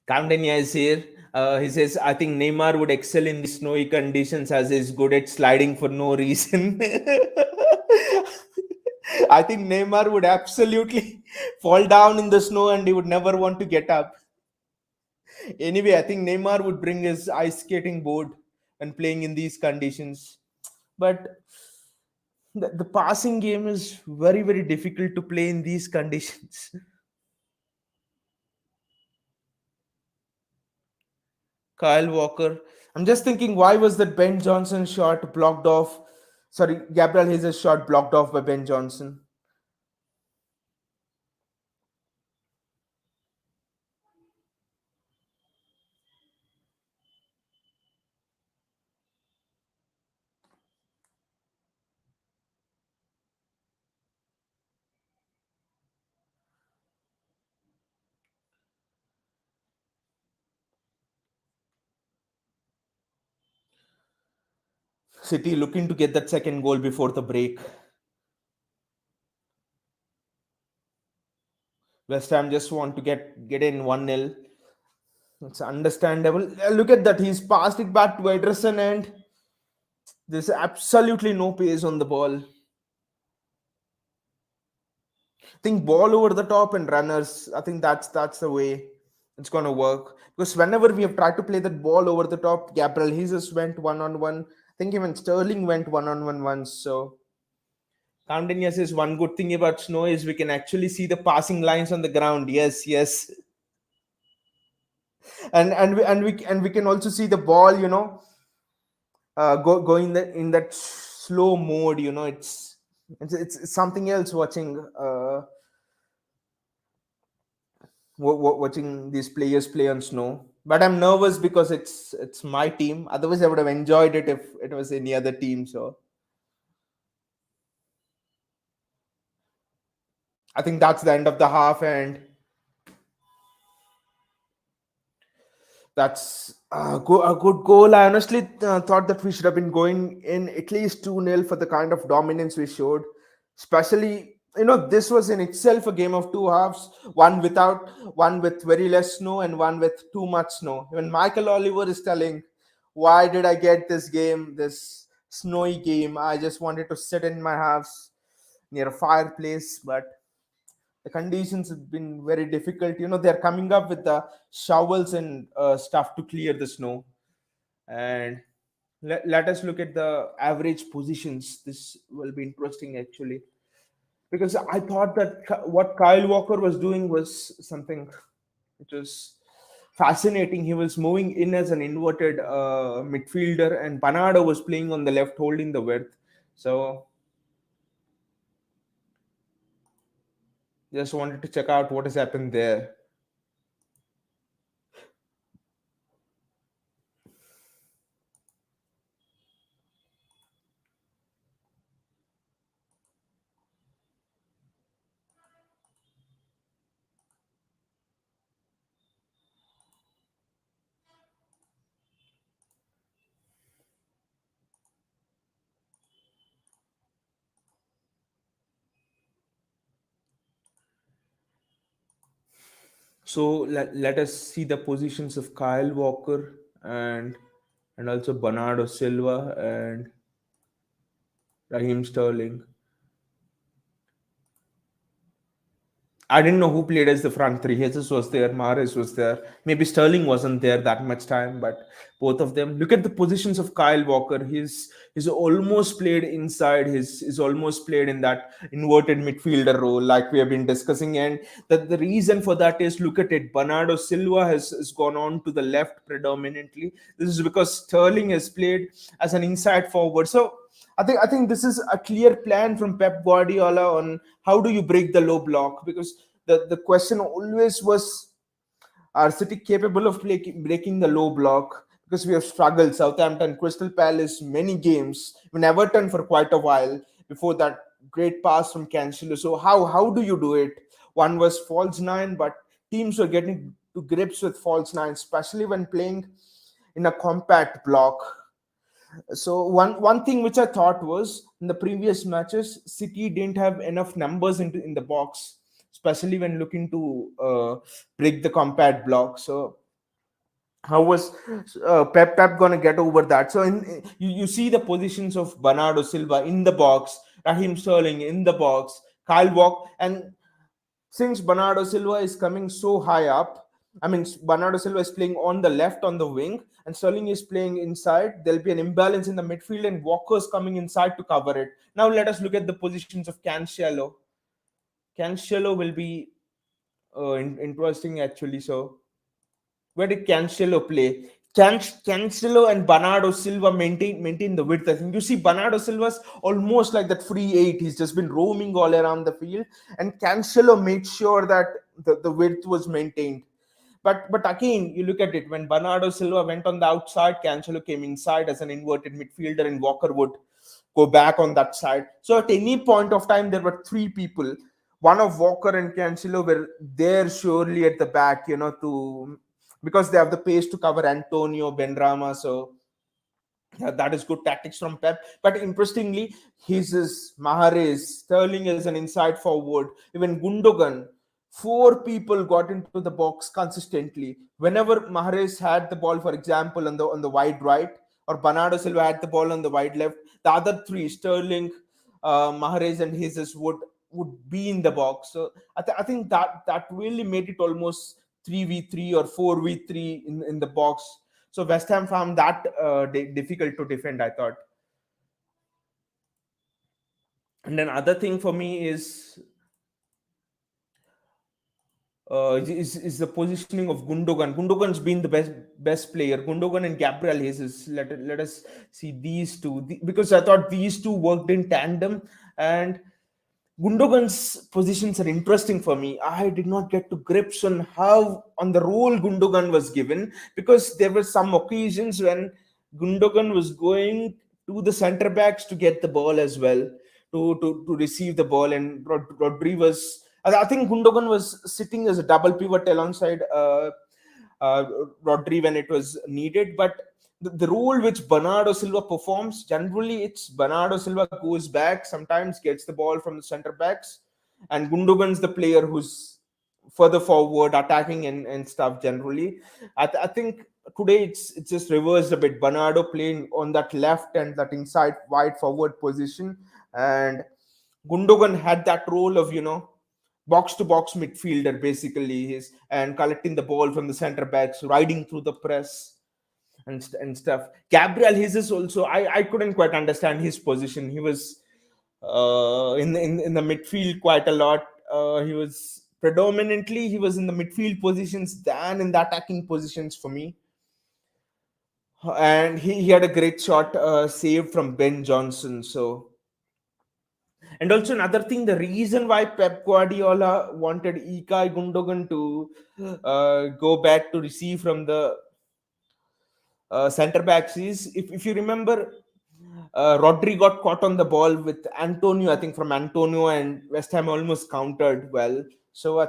Camdenia is here. He says, I think Neymar would excel in these snowy conditions as he's good at sliding for no reason. I think Neymar would absolutely fall down in the snow and he would never want to get up. Anyway, I think Neymar would bring his ice skating board and playing in these conditions. But the passing game is very, very difficult to play in these conditions. Kyle Walker. I'm just thinking, why was that Ben Johnson shot blocked off? Sorry, Gabriel Jesus shot blocked off by Ben Johnson. City looking to get that second goal before the break. West Ham just want to get in 1-0. It's understandable. Look at that. He's passed it back to Ederson and there's absolutely no pace on the ball. I think ball over the top and runners. I think that's the way it's gonna work. Because whenever we have tried to play that ball over the top, Gabriel Jesus went 1-on-1. I think even Sterling went 1-on-1 once. So Camden says one good thing about snow is we can actually see the passing lines on the ground. Yes, yes. And we can also see the ball, go in that slow mode. It's something else watching watching these players play on snow. But I'm nervous because it's my team. Otherwise, I would have enjoyed it if it was any other team. So I think that's the end of the half, and that's a good goal. I honestly thought that we should have been going in at least 2-0 for the kind of dominance we showed. Especially, this was in itself a game of two halves, one with very less snow and one with too much snow. Even Michael Oliver is telling, why did I get this game, this snowy game? I just wanted to sit in my house near a fireplace, but the conditions have been very difficult. They're coming up with the shovels and stuff to clear the snow. And let us look at the average positions. This will be interesting actually, because I thought that what Kyle Walker was doing was something which was fascinating. He was moving in as an inverted midfielder, and Bernardo was playing on the left, holding the width. So just wanted to check out what has happened there. So let us see the positions of Kyle Walker and also Bernardo Silva and Raheem Sterling. I didn't know who played as the front three. Jesus was there, Mahrez was there. Maybe Sterling wasn't there that much time, but both of them. Look at the positions of Kyle Walker. He's almost played inside. He's almost played in that inverted midfielder role, like we have been discussing. And that the reason for that is, look at it. Bernardo Silva has gone on to the left predominantly. This is because Sterling has played as an inside forward. So I think this is a clear plan from Pep Guardiola on how do you break the low block, because the question always was, are City capable of breaking the low block? Because we have struggled. Southampton, Crystal Palace, many games, even Everton for quite a while before that great pass from Cancelo. So how do you do it? One was false nine, but teams were getting to grips with false nine, especially when playing in a compact block. So one thing which I thought was, in the previous matches, City didn't have enough numbers in the box, especially when looking to break the compact block. So How was Pep gonna get over that? So you see the positions of Bernardo Silva in the box, Raheem Sterling in the box, Kyle Walk, and since Bernardo Silva is coming so high up, I mean Bernardo Silva is playing on the left on the wing, and Sterling is playing inside. There'll be an imbalance in the midfield, and Walker's coming inside to cover it. Now let us look at the positions of Cancelo. Cancelo will be interesting actually. So where did Cancelo play? Cancelo and Bernardo Silva maintain the width. I think you see Bernardo Silva's almost like that free eight. He's just been roaming all around the field, and Cancelo made sure that the width was maintained. But again, you look at it when Bernardo Silva went on the outside, Cancelo came inside as an inverted midfielder, and Walker would go back on that side. So at any point of time, there were three people. One of Walker and Cancelo were there surely at the back, to because they have the pace to cover Antonio Benrahma. So yeah, that is good tactics from Pep. But interestingly, his is Mahrez, Sterling is an inside forward, even Gundogan. Four people got into the box consistently. Whenever Mahrez had the ball, for example, on the wide right, or Bernardo Silva had the ball on the wide left, the other three, Sterling, Mahrez, and Jesus would be in the box. So I think that really made it almost 3v3 or 4v3 in the box. So West Ham found that difficult to defend, I thought. And then other thing for me is the positioning of Gundogan. Gundogan's been the best player. Gundogan and Gabriel Jesus. Let us see these two, because I thought these two worked in tandem. And Gundogan's positions are interesting for me. I did not get to grips on how on the role Gundogan was given, because there were some occasions when Gundogan was going to the centre backs to get the ball as well, to receive the ball, and Rodri was. I think Gundogan was sitting as a double pivot alongside uh, Rodri when it was needed, but the role which Bernardo Silva performs, generally it's Bernardo Silva goes back, sometimes gets the ball from the center backs, and Gundogan's the player who's further forward, attacking and stuff. Generally, I think today it's just reversed a bit. Bernardo playing on that left and that inside wide forward position, and Gundogan had that role of box to box midfielder basically, his and collecting the ball from the center backs, riding through the press and stuff. Gabriel Jesus also, I couldn't quite understand his position. He was in the midfield quite a lot. He was in the midfield positions than in the attacking positions for me. And he had a great shot saved from Ben Johnson. So, and also another thing, the reason why Pep Guardiola wanted Ilkay Gundogan to go back to receive from the center backs is, if you remember, Rodri got caught on the ball with Antonio, I think from Antonio, and West Ham almost countered well. So I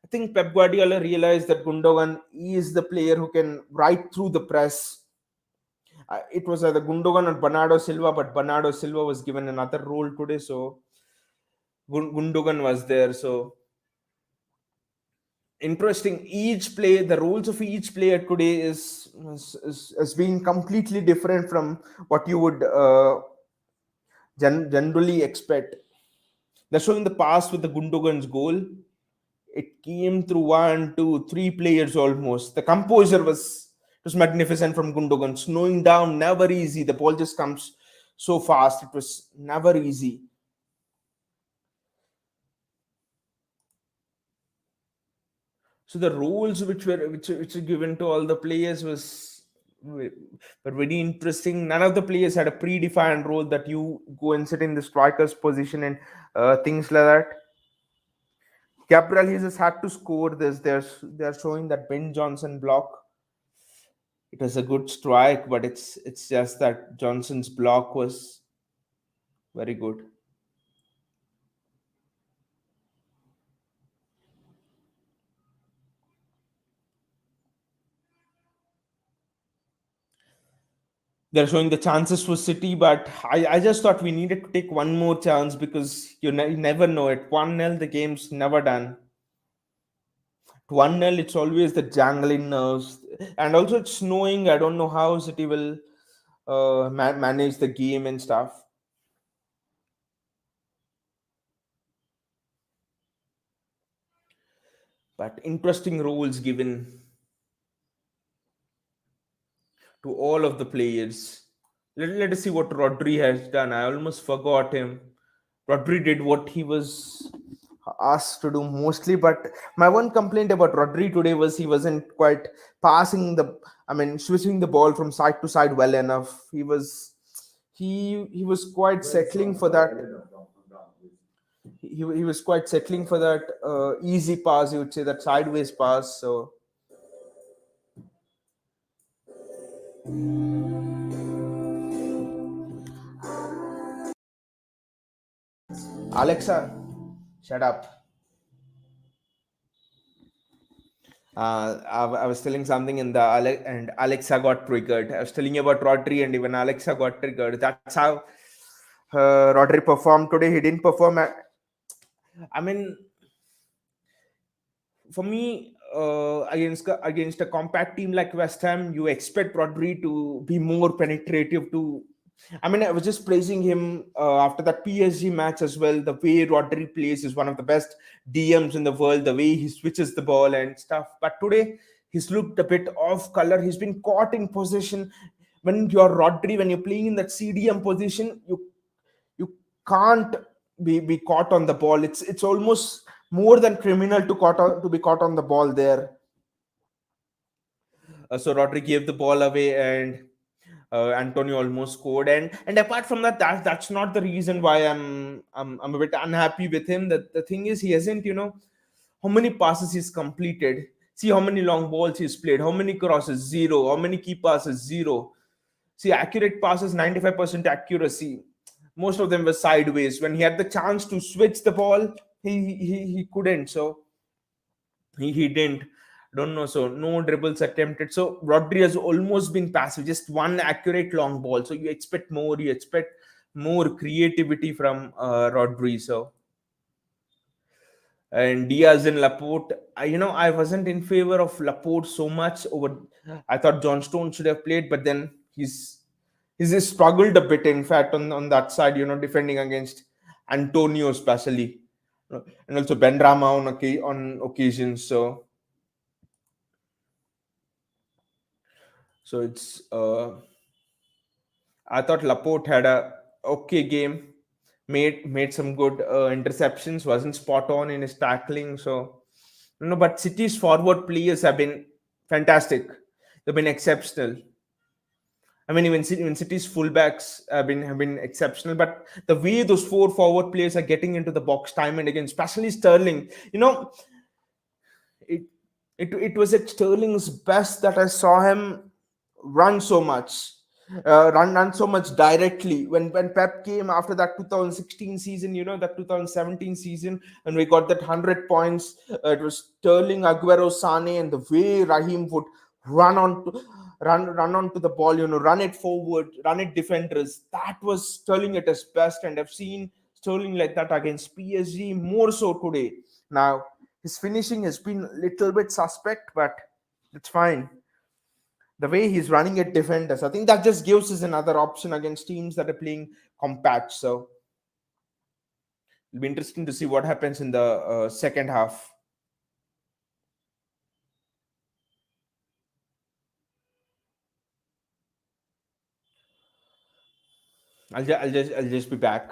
think Pep Guardiola realized that Gundogan is the player who can ride through the press. It was either Gundogan or Bernardo Silva, but Bernardo Silva was given another role today, so Gundogan was there. So interesting. Each play, the roles of each player today is being completely different from what you would generally expect. That's showing the past with the Gundogan's goal. It came through one, two, three players almost. The composure was magnificent from Gundogan. Slowing down, never easy. The ball just comes so fast. It was never easy. So the roles which were given to all the players were very interesting. None of the players had a predefined role that you go and sit in the striker's position and things like that. Gabriel Jesus had to score this. They're showing that Ben Johnson block. It was a good strike, but it's just that Johnson's block was very good. They're showing the chances for City, but I just thought we needed to take one more chance, because you never know it. 1-0, the game's never done. At 1-0, it's always the jangling nerves. And also, it's snowing. I don't know how City will manage the game and stuff. But interesting roles given to all of the players. Let us see what Rodri has done. I almost forgot him. Rodri did what he was asked to do mostly, but my one complaint about Rodri today was he wasn't quite passing I mean, switching the ball from side to side well enough. He was quite settling for that. He was quite settling for that easy pass. You would say that sideways pass. So Alexa, shut up. I was telling something in the and Alexa got triggered. I was telling you about Rodri, and even Alexa got triggered. That's how Rodri performed today. He didn't perform. I mean, for me, against a compact team like West Ham, you expect Rodri to be more penetrative. I mean, I was just praising him after that PSG match as well. The way Rodri plays is one of the best DMs in the world. The way he switches the ball and stuff. But today, he's looked a bit off color. He's been caught in position. When you're Rodri, when you're playing in that CDM position, you can't be caught on the ball. It's almost more than criminal to be caught on the ball there. So Rodri gave the ball away, and Antonio almost scored. And apart from that, that's not the reason why I'm a bit unhappy with him. That the thing is, he hasn't, how many passes he's completed. See how many long balls he's played. How many crosses? Zero. How many key passes? Zero. See, accurate passes, 95% accuracy. Most of them were sideways. When he had the chance to switch the ball, he couldn't. So he didn't. Don't know. So no dribbles attempted. So Rodri has almost been passive. Just one accurate long ball. So you expect more. You expect more creativity from Rodri. So and Diaz and Laporte. I wasn't in favor of Laporte so much over. I thought John Stone should have played, but then he's just struggled a bit. In fact, on that side, defending against Antonio especially, and also Ben Rama on occasions. So it's I thought Laporte had a okay game, made some good interceptions, wasn't spot on in his tackling. So but City's forward players have been fantastic. They've been exceptional. I mean, even City's fullbacks have been exceptional. But the way those four forward players are getting into the box time and again, especially Sterling, it it was at Sterling's best that I saw him run so much, run so much directly. When Pep came after that 2016 season, that 2017 season, and we got that 100 points, it was Sterling, Aguero, Sane, and the way Raheem would run on to run onto the ball, run it forward, run it defenders. That was Sterling at his best, and I've seen Sterling like that against PSG more so today. Now his finishing has been a little bit suspect, but it's fine. The way he's running at defenders, I think that just gives us another option against teams that are playing compact. So it'll be interesting to see what happens in the second half. I'll just be back.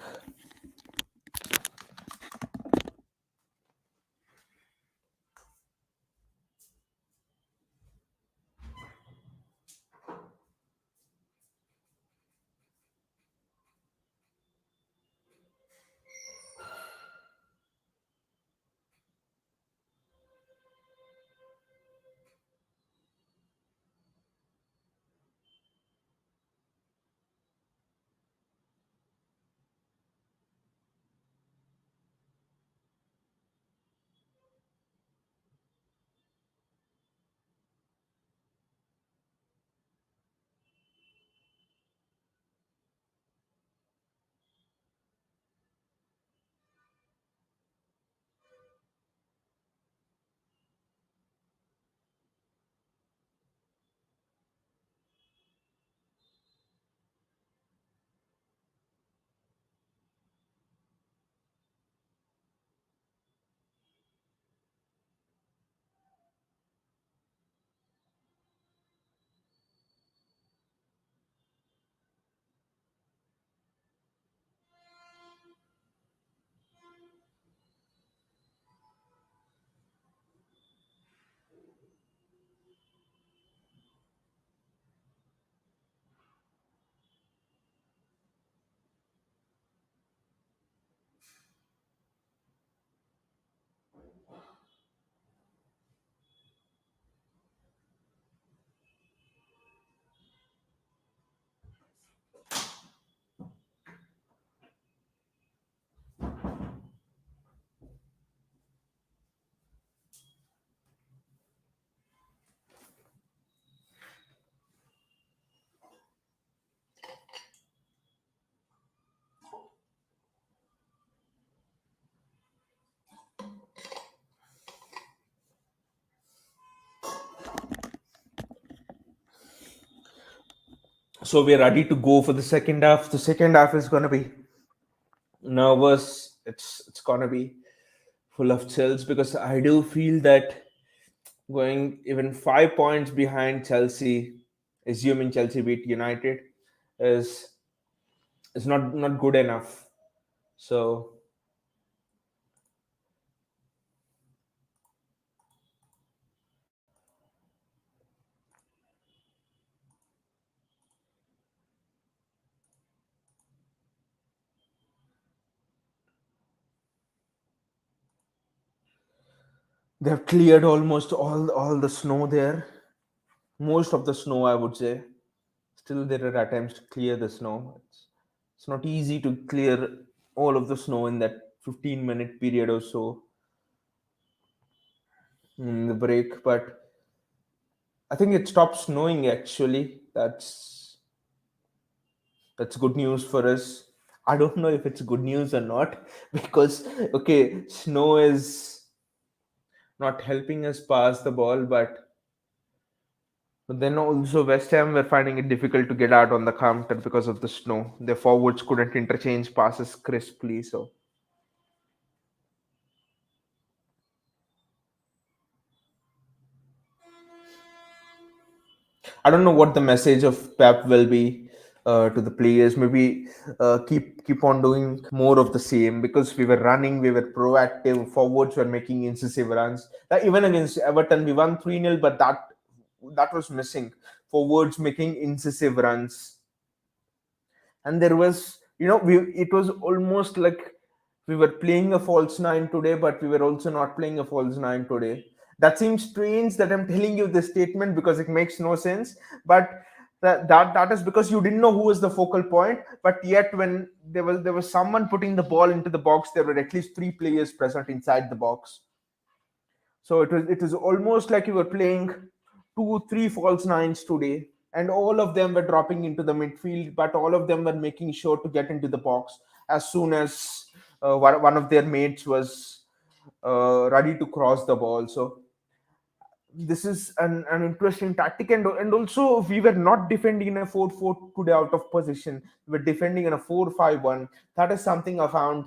So we're ready to go for the second half. The second half is gonna be nervous. It's gonna be full of chills because I do feel that going even 5 points behind Chelsea, assuming Chelsea beat United, is not good enough. So they have cleared almost all the snow there. Most of the snow, I would say. Still, there are attempts to clear the snow. It's not easy to clear all of the snow in that 15-minute period or so in the break. But I think it stopped snowing actually. That's good news for us. I don't know if it's good news or not because okay, snow is not helping us pass the ball, but then also West Ham were finding it difficult to get out on the counter because of the snow. Their forwards couldn't interchange passes crisply, so I don't know what the message of Pep will be to the players. Maybe keep on doing more of the same because we were running, we were proactive. Forwards were making incisive runs. Like even against Everton, we won 3-0, but that was missing. Forwards making incisive runs, and there was we it was almost like we were playing a false nine today, but we were also not playing a false nine today. That seems strange that I'm telling you this statement because it makes no sense, but that is because you didn't know who was the focal point, but yet when there was someone putting the ball into the box, there were at least three players present inside the box. So it was almost like you were playing 2, 3 false nines today, and all of them were dropping into the midfield, but all of them were making sure to get into the box as soon as one of their mates was ready to cross the ball. So this is an interesting tactic, and also we were not defending in a 4-4 today out of position. We were defending in a 4-5-1. That is something I found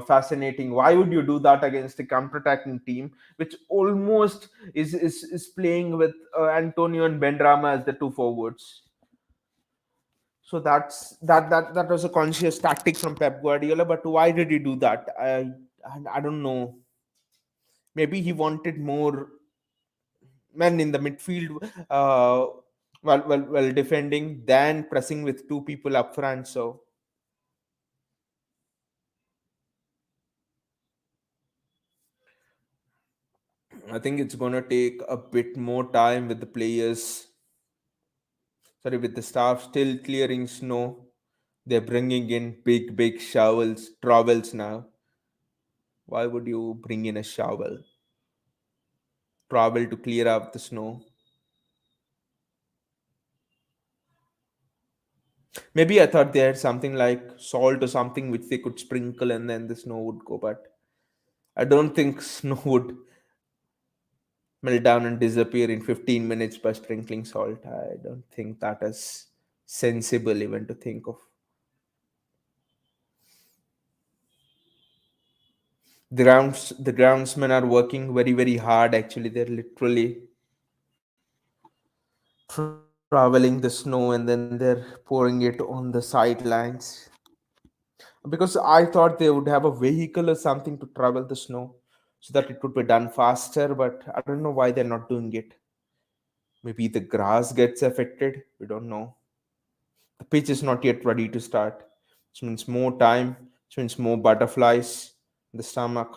fascinating. Why would you do that against a counter-attacking team, which almost is playing with Antonio and Benrama as the two forwards? So that was a conscious tactic from Pep Guardiola. But why did he do that? I don't know. Maybe he wanted more men in the midfield, while defending than pressing with two people up front. So I think it's gonna take a bit more time with the players, sorry, with the staff still clearing snow. They're bringing in big trowels now. Why would you bring in a trowel to clear out the snow? Maybe I thought they had something like salt or something which they could sprinkle and then the snow would go, but I don't think snow would melt down and disappear in 15 minutes by sprinkling salt. I don't think that is sensible even to think of. The groundsmen are working very hard actually. They're literally traveling the snow and then they're pouring it on the sidelines because I thought they would have a vehicle or something to travel the snow so that it would be done faster, but I don't know why they're not doing it. Maybe the grass gets affected, we don't know. The pitch is not yet ready to start, which means more time, which means more butterflies in the stomach.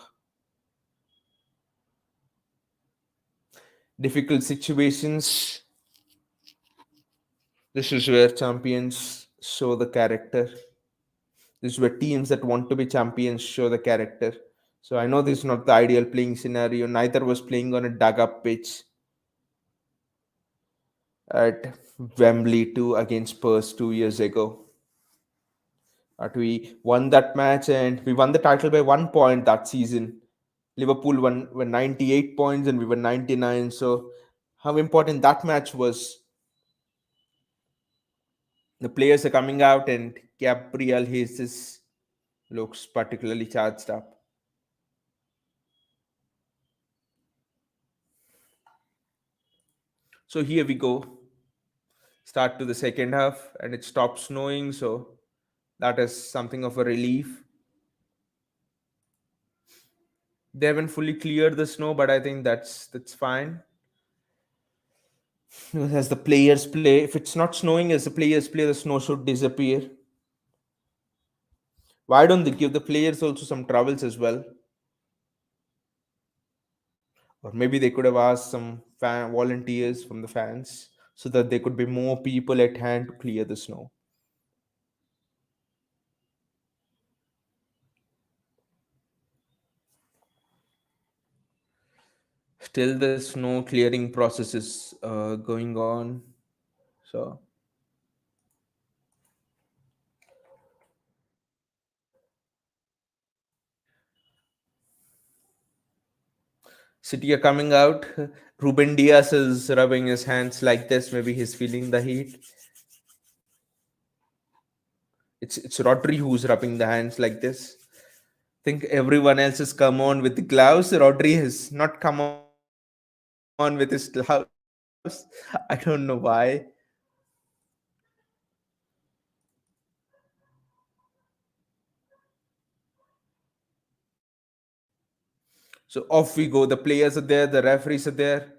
Difficult situations. This is where champions show the character. This is where teams that want to be champions show the character. So I know this is not the ideal playing scenario. Neither was playing on a dug up pitch at Wembley 2 against Spurs 2 years ago. But we won that match and we won the title by 1 point that season. Liverpool were 98 points and we were 99. So how important that match was. The players are coming out, and Gabriel Jesus looks particularly charged up. So here we go. Start to the second half, and it stops snowing, so that is something of a relief. They haven't fully cleared the snow, but I think that's fine. As the players play, if it's not snowing, as the players play, the snow should disappear. Why don't they give the players also some travels as well? Or maybe they could have asked some volunteers from the fans so that there could be more people at hand to clear the snow. Still, the snow clearing process is going on. So, City are coming out. Ruben Diaz is rubbing his hands like this. Maybe he's feeling the heat. It's Rodri who's rubbing the hands like this. Think everyone else has come on with the gloves. Rodri has not come on with his gloves. I don't know why. So off we go. The players are there, the referees are there.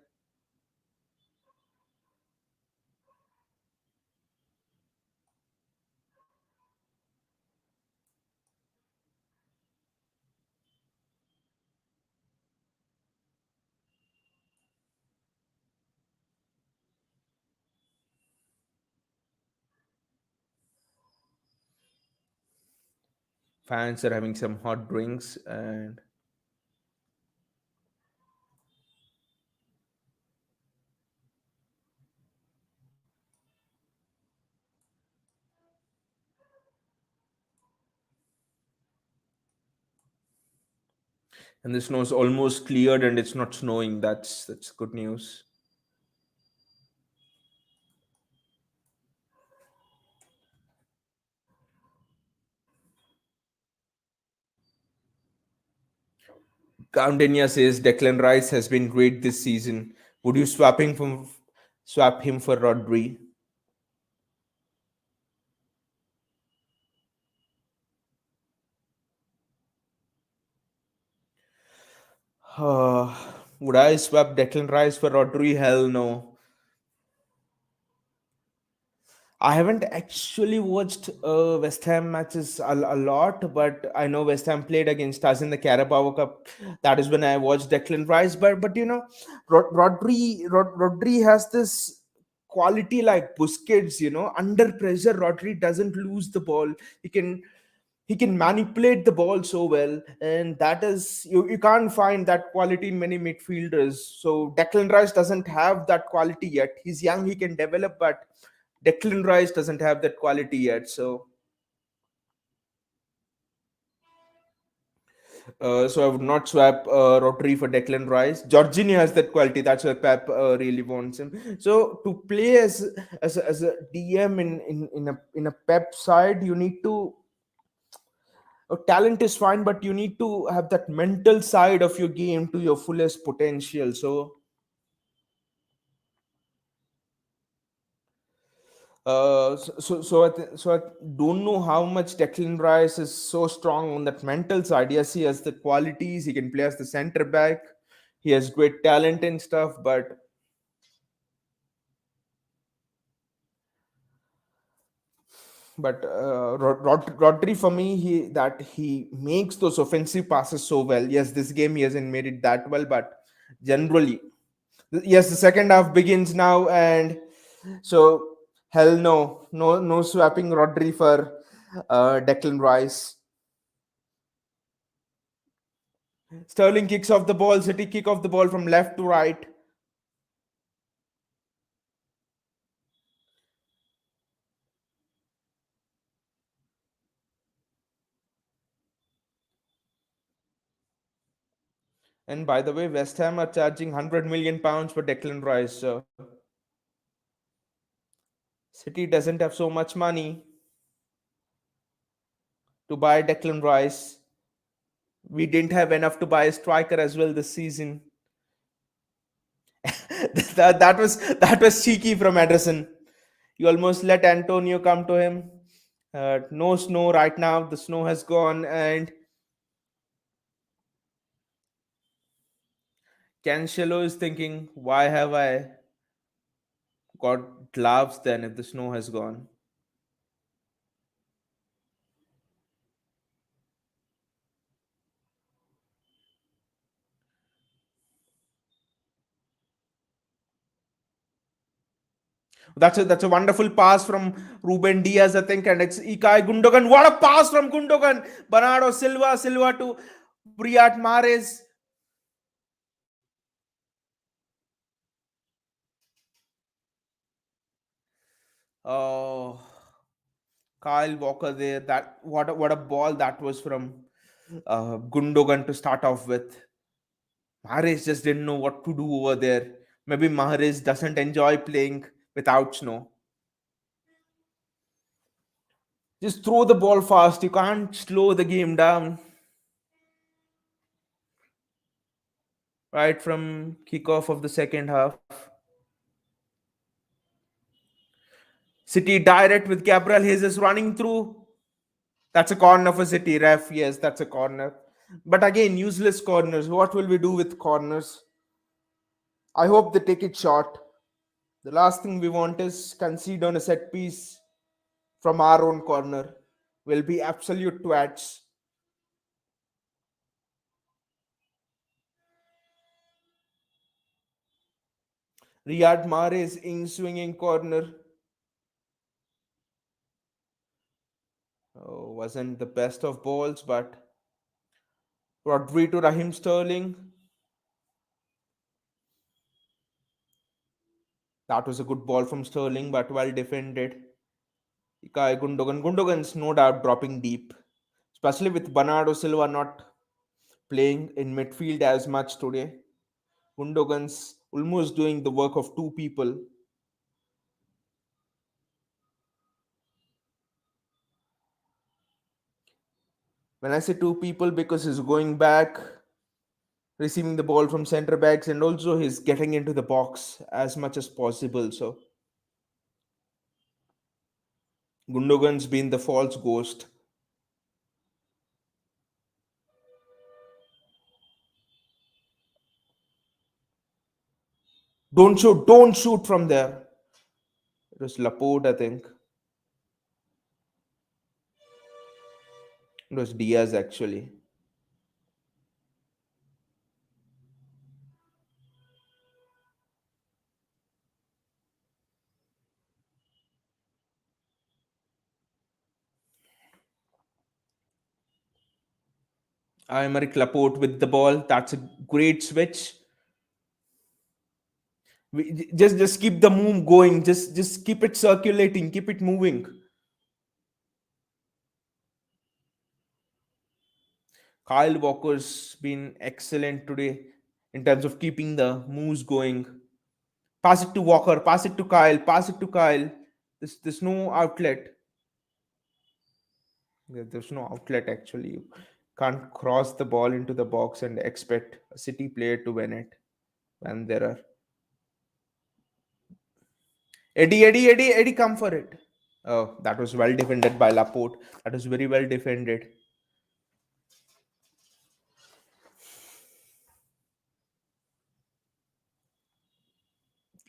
Fans are having some hot drinks, and the snow is almost cleared and it's not snowing. That's good news. Countenia says Declan Rice has been great this season. Would you swap him for Rodri? Uh, would I swap Declan Rice for Rodri? Hell no. I haven't actually watched West Ham matches a lot, but I know West Ham played against us in the Carabao Cup. That is when I watched Declan Rice. But you know, Rodri has this quality like Busquets. You know, under pressure, Rodri doesn't lose the ball. He can he can manipulate the ball so well, and that is you can't find that quality in many midfielders. So Declan Rice doesn't have that quality yet. He's young, he can develop, but Declan Rice doesn't have that quality yet. So I would not swap Rodri for Declan Rice. Jorginho has that quality. That's why Pep really wants him. So to play as a DM in a Pep side, you need to talent is fine, but you need to have that mental side of your game to your fullest potential. So I don't know how much Declan Rice is so strong on that mental side. Yes, he has the qualities. He can play as the center back. He has great talent and stuff, but Rodri for me, he makes those offensive passes so well. Yes, this game he hasn't made it that well, but generally, yes, the second half begins now, and so hell no, no swapping Rodri for Declan Rice. Sterling kicks off the ball. City kick off the ball from left to right, and by the way, West Ham are charging £100 million for Declan Rice. So City doesn't have so much money to buy Declan Rice. We didn't have enough to buy a striker as well this season. that was cheeky from Ederson. You almost let Antonio come to him. No snow right now. The snow has gone, and Cancelo is thinking, "Why have I got gloves then if the snow has gone?" That's a wonderful pass from Ruben Diaz, I think, and it's Ikai Gundogan. What a pass from Gundogan! Bernardo Silva to Riyad Mahrez. Oh, Kyle Walker there. That what a ball that was from Gundogan to start off with. Mahrez just didn't know what to do over there. Maybe Mahrez doesn't enjoy playing without snow. Just throw the ball fast. You can't slow the game down. Right from kickoff of the second half. City direct with Gabriel Jesus running through. That's a corner for City, ref. Yes, that's a corner. But again, useless corners. What will we do with corners? I hope they take it short. The last thing we want is concede on a set piece from our own corner. We'll be absolute twats. Riyad Mahrez in swinging corner. Oh, wasn't the best of balls, but Rodri to Raheem Sterling. That was a good ball from Sterling, but well defended. Ikai Gundogan's no doubt dropping deep, especially with Bernardo Silva not playing in midfield as much today. Gundogan's almost doing the work of two people. When I say two people, because he's going back, receiving the ball from centre backs, and also he's getting into the box as much as possible. So Gundogan's been the false ghost. Don't shoot from there. It was Laporte, I think. It was Diaz actually. Aymeric Laporte with the ball. That's a great switch. Just keep the move going. Just keep it circulating. Keep it moving. Kyle Walker's been excellent today in terms of keeping the moves going. Pass it to Walker. Pass it to Kyle. Pass it to Kyle. There's no outlet. There's no outlet actually. You can't cross the ball into the box and expect a City player to win it when there are Eddie, come for it. Oh, that was well defended by Laporte. That was very well defended.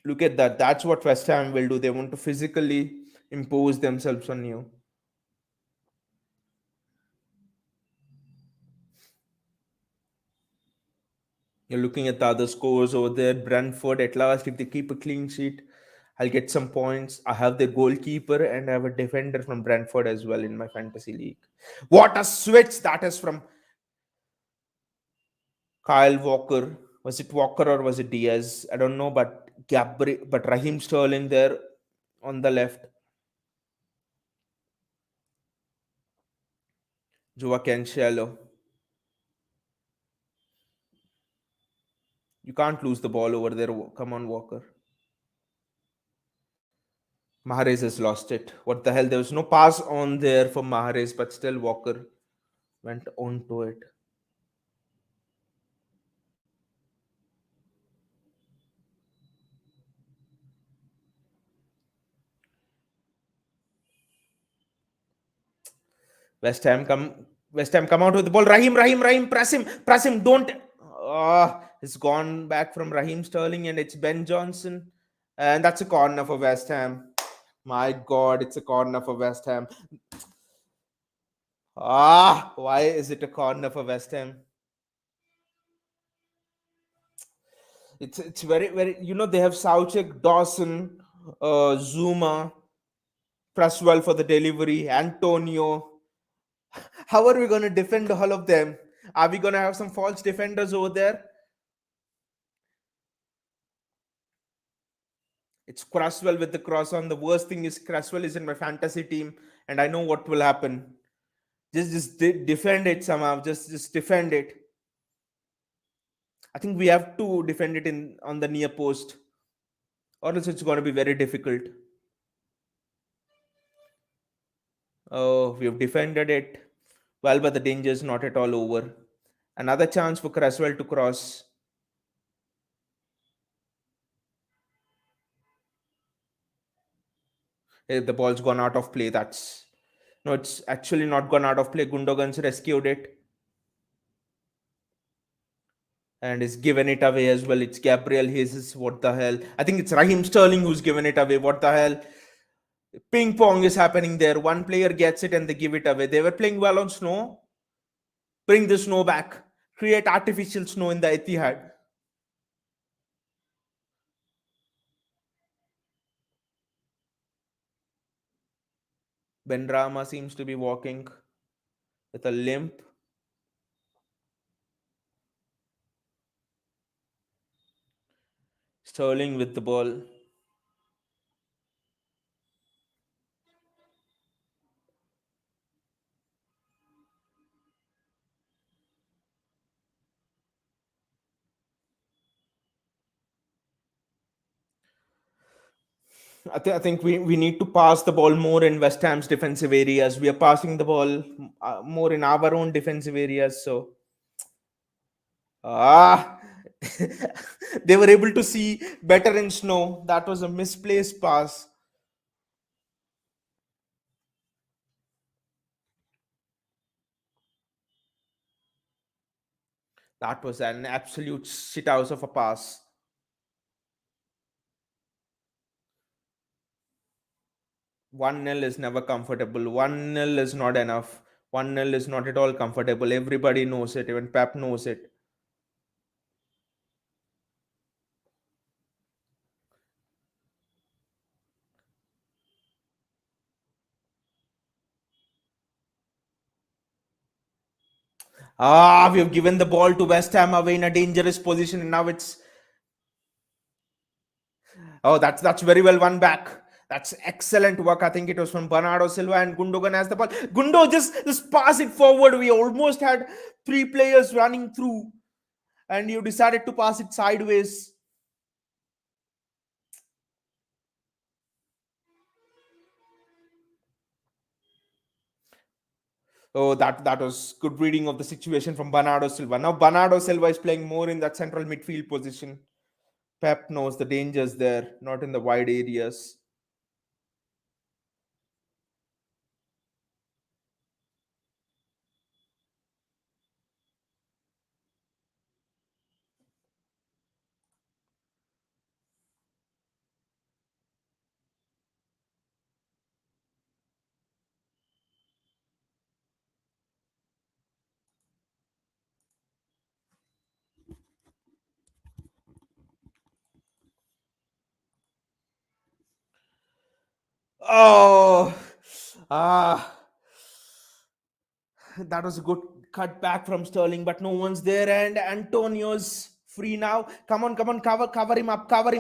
Look at that. That's what West Ham will do. They want to physically impose themselves on you. You're looking at the other scores over there. Brentford, at last, if they keep a clean sheet, I'll get some points. I have the goalkeeper and I have a defender from Brentford as well in my fantasy league. What a switch that is from Kyle Walker. Was it Walker or was it Diaz? I don't know, but but Raheem Sterling there on the left. Joao Cancelo. You can't lose the ball over there. Come on, Walker. Mahrez has lost it. What the hell? There was no pass on there for Mahrez, but still Walker went on to it. West Ham come. West Ham come out with the ball. Raheem, press him. Don't. It's gone back from Raheem Sterling, and it's Ben Johnson, and that's a corner for West Ham. My God, it's a corner for West Ham. Why is it a corner for West Ham? It's very. They have Soucek, Dawson, Zuma, Presswell for the delivery, Antonio. How are we going to defend all of them? Are we going to have some false defenders over there? It's Cresswell with the cross on. The worst thing is Cresswell is in my fantasy team, and I know what will happen. Just defend it somehow. Just defend it. I think we have to defend it on the near post, or else it's going to be very difficult. Oh, we have defended it well, but the danger is not at all over. Another chance for Cresswell to cross. The ball's gone out of play. No, it's actually not gone out of play. Gundogan's rescued it and is given it away as well. It's Gabriel Jesus. What the hell? I think it's Raheem Sterling who's given it away. What the hell? Ping pong is happening there. One player gets it and they give it away. They were playing well on snow. Bring the snow back. Create artificial snow in the Etihad. Benrahma seems to be walking with a limp. Sterling with the ball. I think we need to pass the ball more in West Ham's defensive areas. We are passing the ball more in our own defensive areas. So, they were able to see better in snow. That was a misplaced pass. That was an absolute shithouse of a pass. 1-0 is never comfortable. 1-0 is not enough. 1-0 is not at all comfortable. Everybody knows it. Even Pep knows it. We have given the ball to West Ham away in a dangerous position, and now it's. Oh, that's very well won back. That's excellent work. I think it was from Bernardo Silva, and Gundogan has the ball. Gundo just pass it forward. We almost had 3 players running through, and you decided to pass it sideways. Oh, that was good reading of the situation from Bernardo Silva. Now Bernardo Silva is playing more in that central midfield position. Pep knows the dangers there, not in the wide areas. Oh, that was a good cut back from Sterling, but no one's there, and Antonio's free now. Come on, cover him up, cover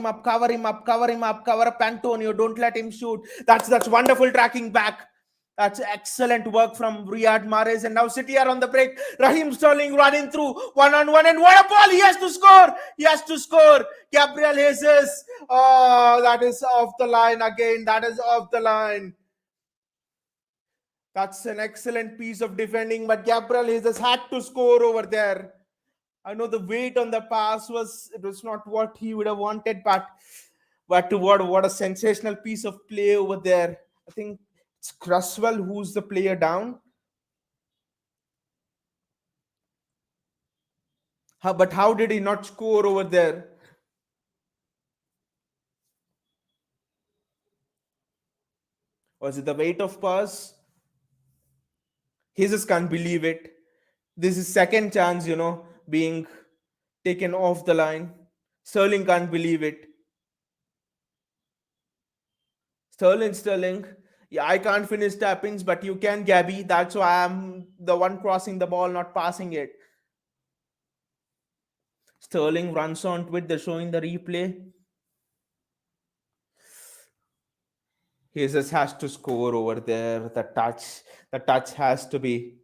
up Antonio. Don't let him shoot. That's wonderful tracking back. That's excellent work from Riyad Mahrez. And now City are on the break. Raheem Sterling running through one on one. And what a ball! He has to score! He has to score! Gabriel Jesus. Oh, that is off the line again. That is off the line. That's an excellent piece of defending, but Gabriel Jesus had to score over there. I know the weight on the pass was not what he would have wanted, but what a sensational piece of play over there. I think it's Cresswell who's the player down. But how did he not score over there? Was it the weight of pass? He just can't believe it. This is second chance, being taken off the line. Sterling can't believe it. Sterling. Yeah, I can't finish tappings, but you can, Gabby. That's why I'm the one crossing the ball, not passing it. Sterling runs onto it. They're showing the replay. He just has to score over there. The touch has to be.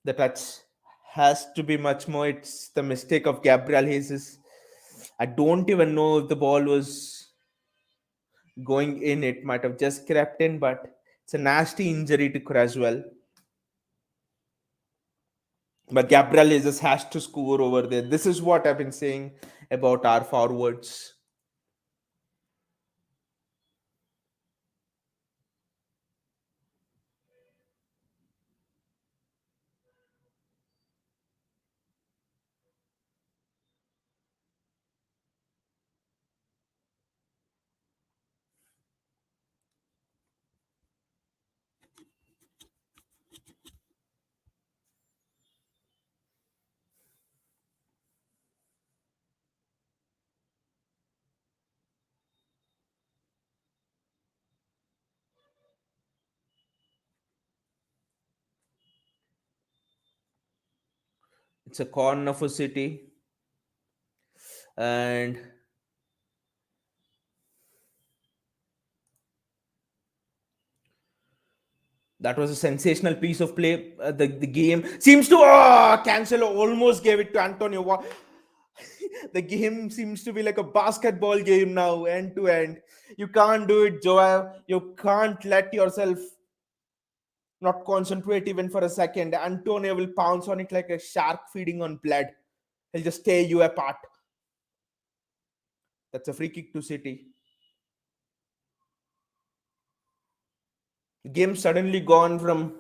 The touch has to be much more. It's the mistake of Gabriel Jesus. I don't even know if the ball was going in. It might have just crept in, but it's a nasty injury to Cresswell. But Gabriel Jesus has to score over there. This is what I've been saying about our forwards. It's a corner for City. And that was a sensational piece of play. The game seems to. Oh, Cancelo almost gave it to Antonio. The game seems to be like a basketball game now, end to end. You can't do it, Joao. You can't let yourself not concentrate even for a second. Antonio will pounce on it like a shark feeding on blood. He'll just tear you apart. That's a free kick to City. The game suddenly gone from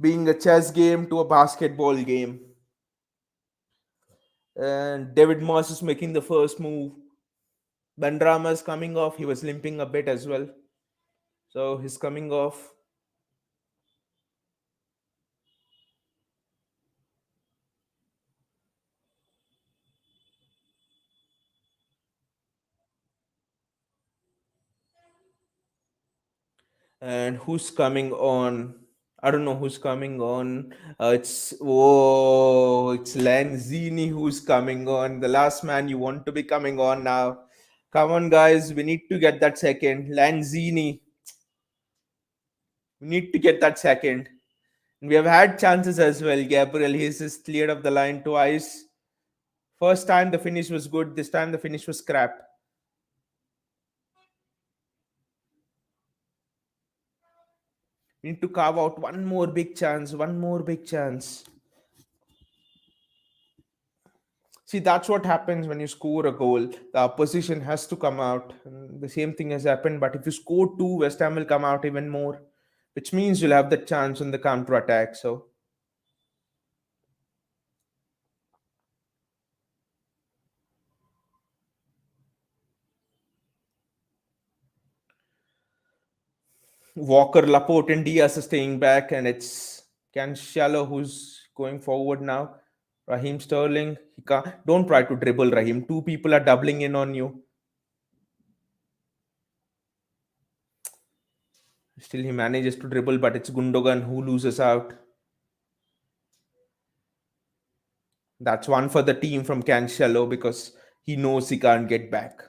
being a chess game to a basketball game. And David Moss is making the first move. Benrahma is coming off. He was limping a bit as well. So he's coming off. And who's coming on? I don't know who's coming on. It's Lanzini who's coming on. The last man you want to be coming on now. Come on, guys. We need to get that second. Lanzini. We need to get that second. We have had chances as well. Gabriel Jesus cleared up the line twice. First time the finish was good. This time the finish was crap. We need to carve out one more big chance. One more big chance. See, that's what happens when you score a goal. The opposition has to come out. And the same thing has happened. But if you score two, West Ham will come out even more, which means you'll have the chance on the counter attack. So Walker, Laporte, and Diaz are staying back, and it's Cancelo who's going forward now. Raheem Sterling, he can't. Don't try to dribble, Raheem. Two people are doubling in on you. Still, he manages to dribble, but it's Gundogan who loses out. That's one for the team from Cancelo because he knows he can't get back.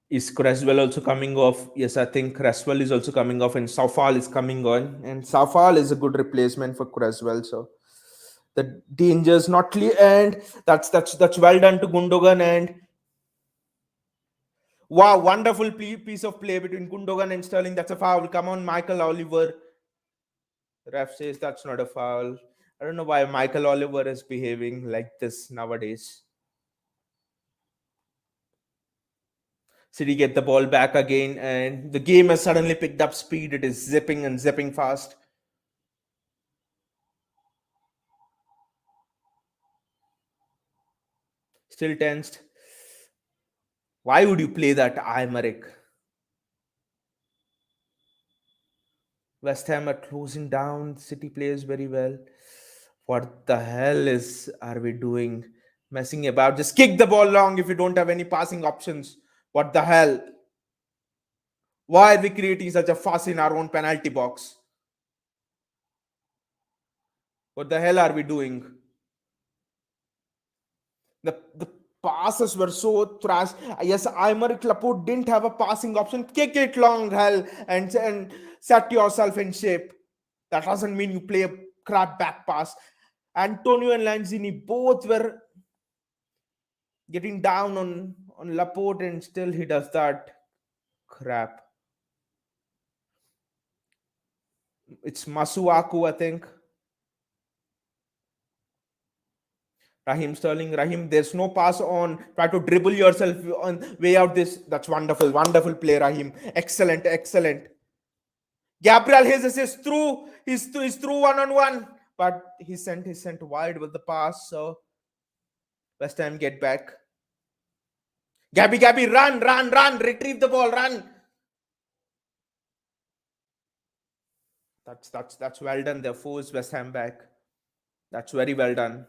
Is Creswell also coming off? Yes, I think Creswell is also coming off, and Saufal is coming on. And Saufal is a good replacement for Creswell. So the danger's not clear, and that's well done to Gundogan. And wow, wonderful piece of play between Gundogan and Sterling. That's a foul. Come on, Michael Oliver. Ref says that's not a foul. I don't know why Michael Oliver is behaving like this nowadays. City get the ball back again, and the game has suddenly picked up speed. It is zipping and zipping fast. Still tensed. Why would you play that Aymeric? West Ham are closing down. City plays very well. What the hell are we doing? Messing about. Just kick the ball long if you don't have any passing options. What the hell? Why are we creating such a fuss in our own penalty box? What the hell are we doing? The passes were so trash. Yes, Aymeric Laporte didn't have a passing option. Kick it long, hell, and set yourself in shape. That doesn't mean you play a crap back pass. Antonio and Lanzini both were getting down on Laporte, and still he does that crap. It's Masuaku, I think. Raheem Sterling, Raheem, there's no pass on. Try to dribble yourself on way out this. That's wonderful, wonderful play, Raheem. Excellent, excellent. Gabriel Jesus is through. He's through 1-on-1, but he sent wide with the pass. So West Ham get back. Gabby, run, retrieve the ball, run. That's well done. They forced West Ham back. That's very well done.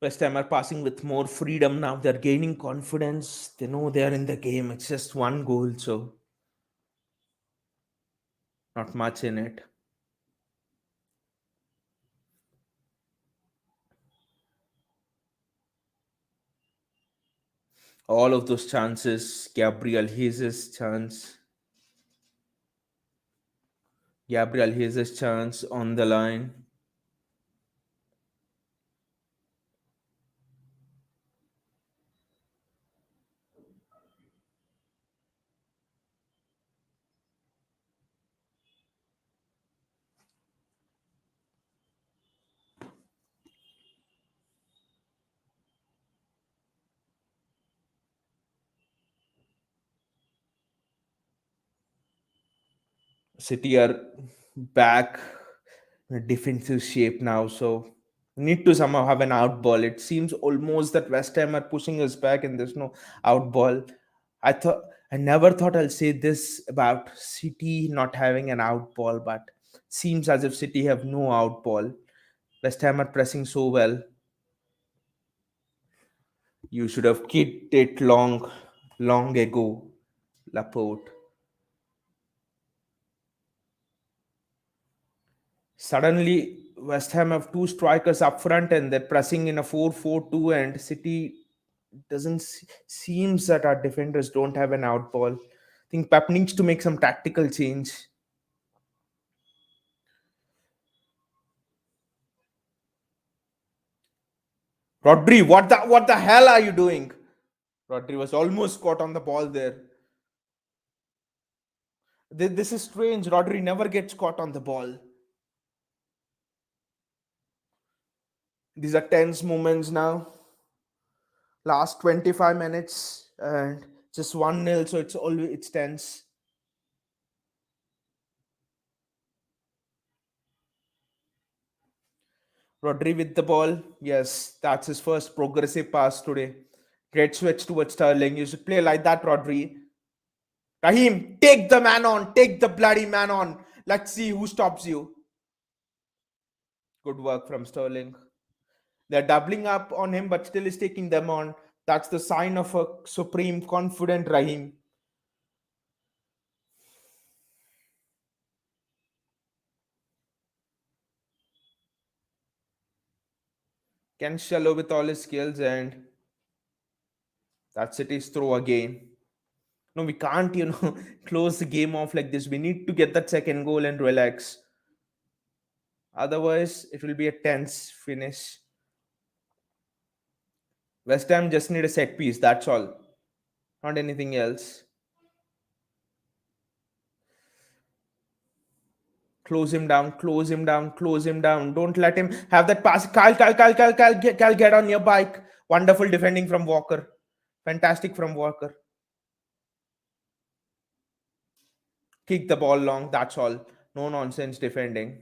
West Ham are passing with more freedom now. They're gaining confidence. They know they're in the game. It's just one goal, so not much in it. All of those chances, Gabriel Jesus chance. Gabriel Jesus chance on the line. City are back in a defensive shape now, so need to somehow have an out ball. It seems almost that West Ham are pushing us back, and there's no out ball. I never thought I'll say this about City not having an out ball, but seems as if City have no out ball. West Ham are pressing so well. You should have kicked it long ago, Laporte. Suddenly, West Ham have two strikers up front, and they're pressing in a 4-4-2, and City doesn't seems that our defenders don't have an out ball. I think Pep needs to make some tactical change. Rodri, what the hell are you doing? Rodri was almost caught on the ball there. This is strange. Rodri never gets caught on the ball. These are tense moments now. Last 25 minutes and just 1-0, so it's tense. Rodri with the ball. Yes, that's his first progressive pass today. Great switch towards Sterling. You should play like that, Rodri. Raheem, take the man on. Take the bloody man on. Let's see who stops you. Good work from Sterling. They're doubling up on him, but still is taking them on. That's the sign of a supreme, confident Raheem. Cancelo with all his skills, and that's City's throw again. No, we can't, close the game off like this. We need to get that second goal and relax. Otherwise, it will be a tense finish. West Ham just need a set piece. That's all. Not anything else. Close him down, close him down, close him down. Don't let him have that pass. Kyle, get on your bike. Wonderful defending from Walker. Fantastic from Walker. Kick the ball long. That's all. No nonsense defending.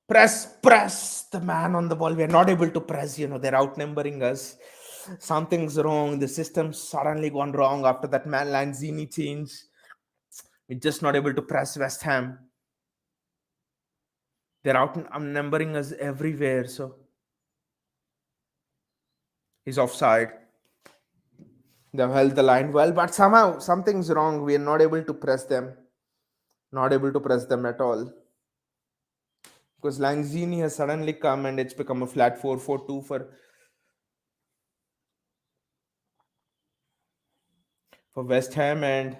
Press the man on the ball. We are not able to press. They're outnumbering us. Something's wrong. The system's suddenly gone wrong after that man Lanzini change. We're just not able to press West Ham. They're outnumbering us everywhere. So he's offside. They've held the line well, but somehow something's wrong. We are not able to press them. Not able to press them at all. Because Lanzini has suddenly come and it's become a flat 4-4-2 for West Ham. And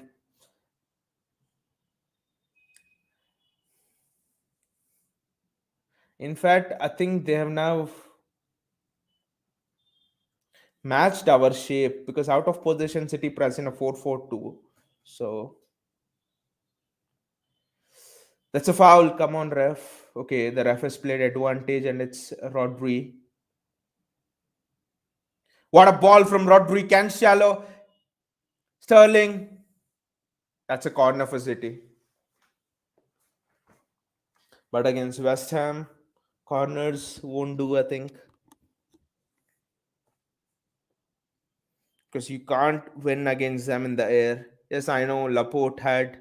in fact, I think they have now matched our shape, because out of position City press in a 4-4-2. So that's a foul. Come on, ref. Okay, the ref has played advantage and it's Rodri. What a ball from Rodri. Cancelo. Sterling. That's a corner for City. But against West Ham, corners won't do, I think. Because you can't win against them in the air. Yes, I know Laporte had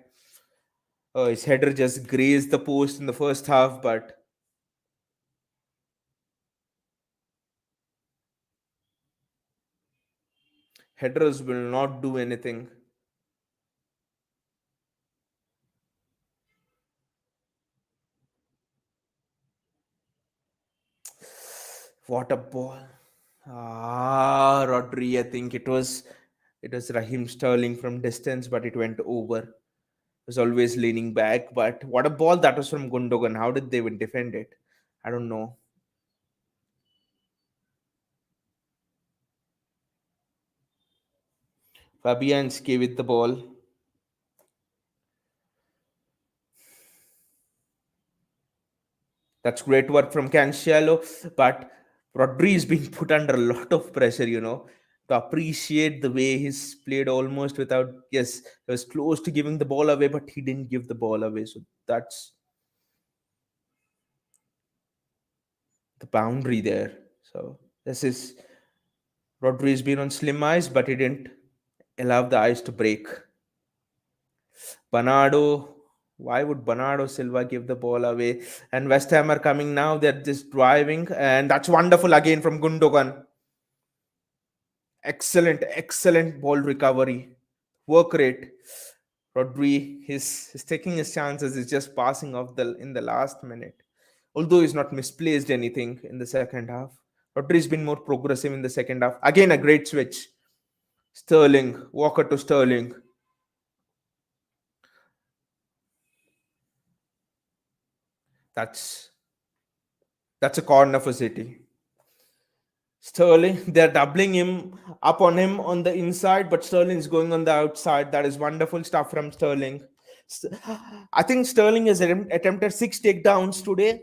his header just grazed the post in the first half, but headers will not do anything. What a ball. Rodri, I think it was Raheem Sterling from distance, but it went over. Was always leaning back, but what a ball that was from Gundogan. How did they even defend it? I don't know. Fabianski with the ball. That's great work from Cancelo, but Rodri is being put under a lot of pressure, to appreciate the way he's played almost without. Yes, he was close to giving the ball away, but he didn't give the ball away. So that's the boundary there. So this is Rodri's been on slim ice, but he didn't allow the ice to break. Bernardo, why would Bernardo Silva give the ball away? And West Ham are coming now. They're just driving, and that's wonderful again from Gundogan. Excellent ball recovery, work rate. Rodri, he's taking his chances. He's just passing off in the last minute. Although he's not misplaced anything in the second half. Rodri's been more progressive in the second half. Again, a great switch. Sterling, Walker to Sterling. That's a corner for City. Sterling, they're doubling him up on him on the inside, but Sterling's going on the outside. That is wonderful stuff from Sterling. I think Sterling has attempted 6 takedowns today,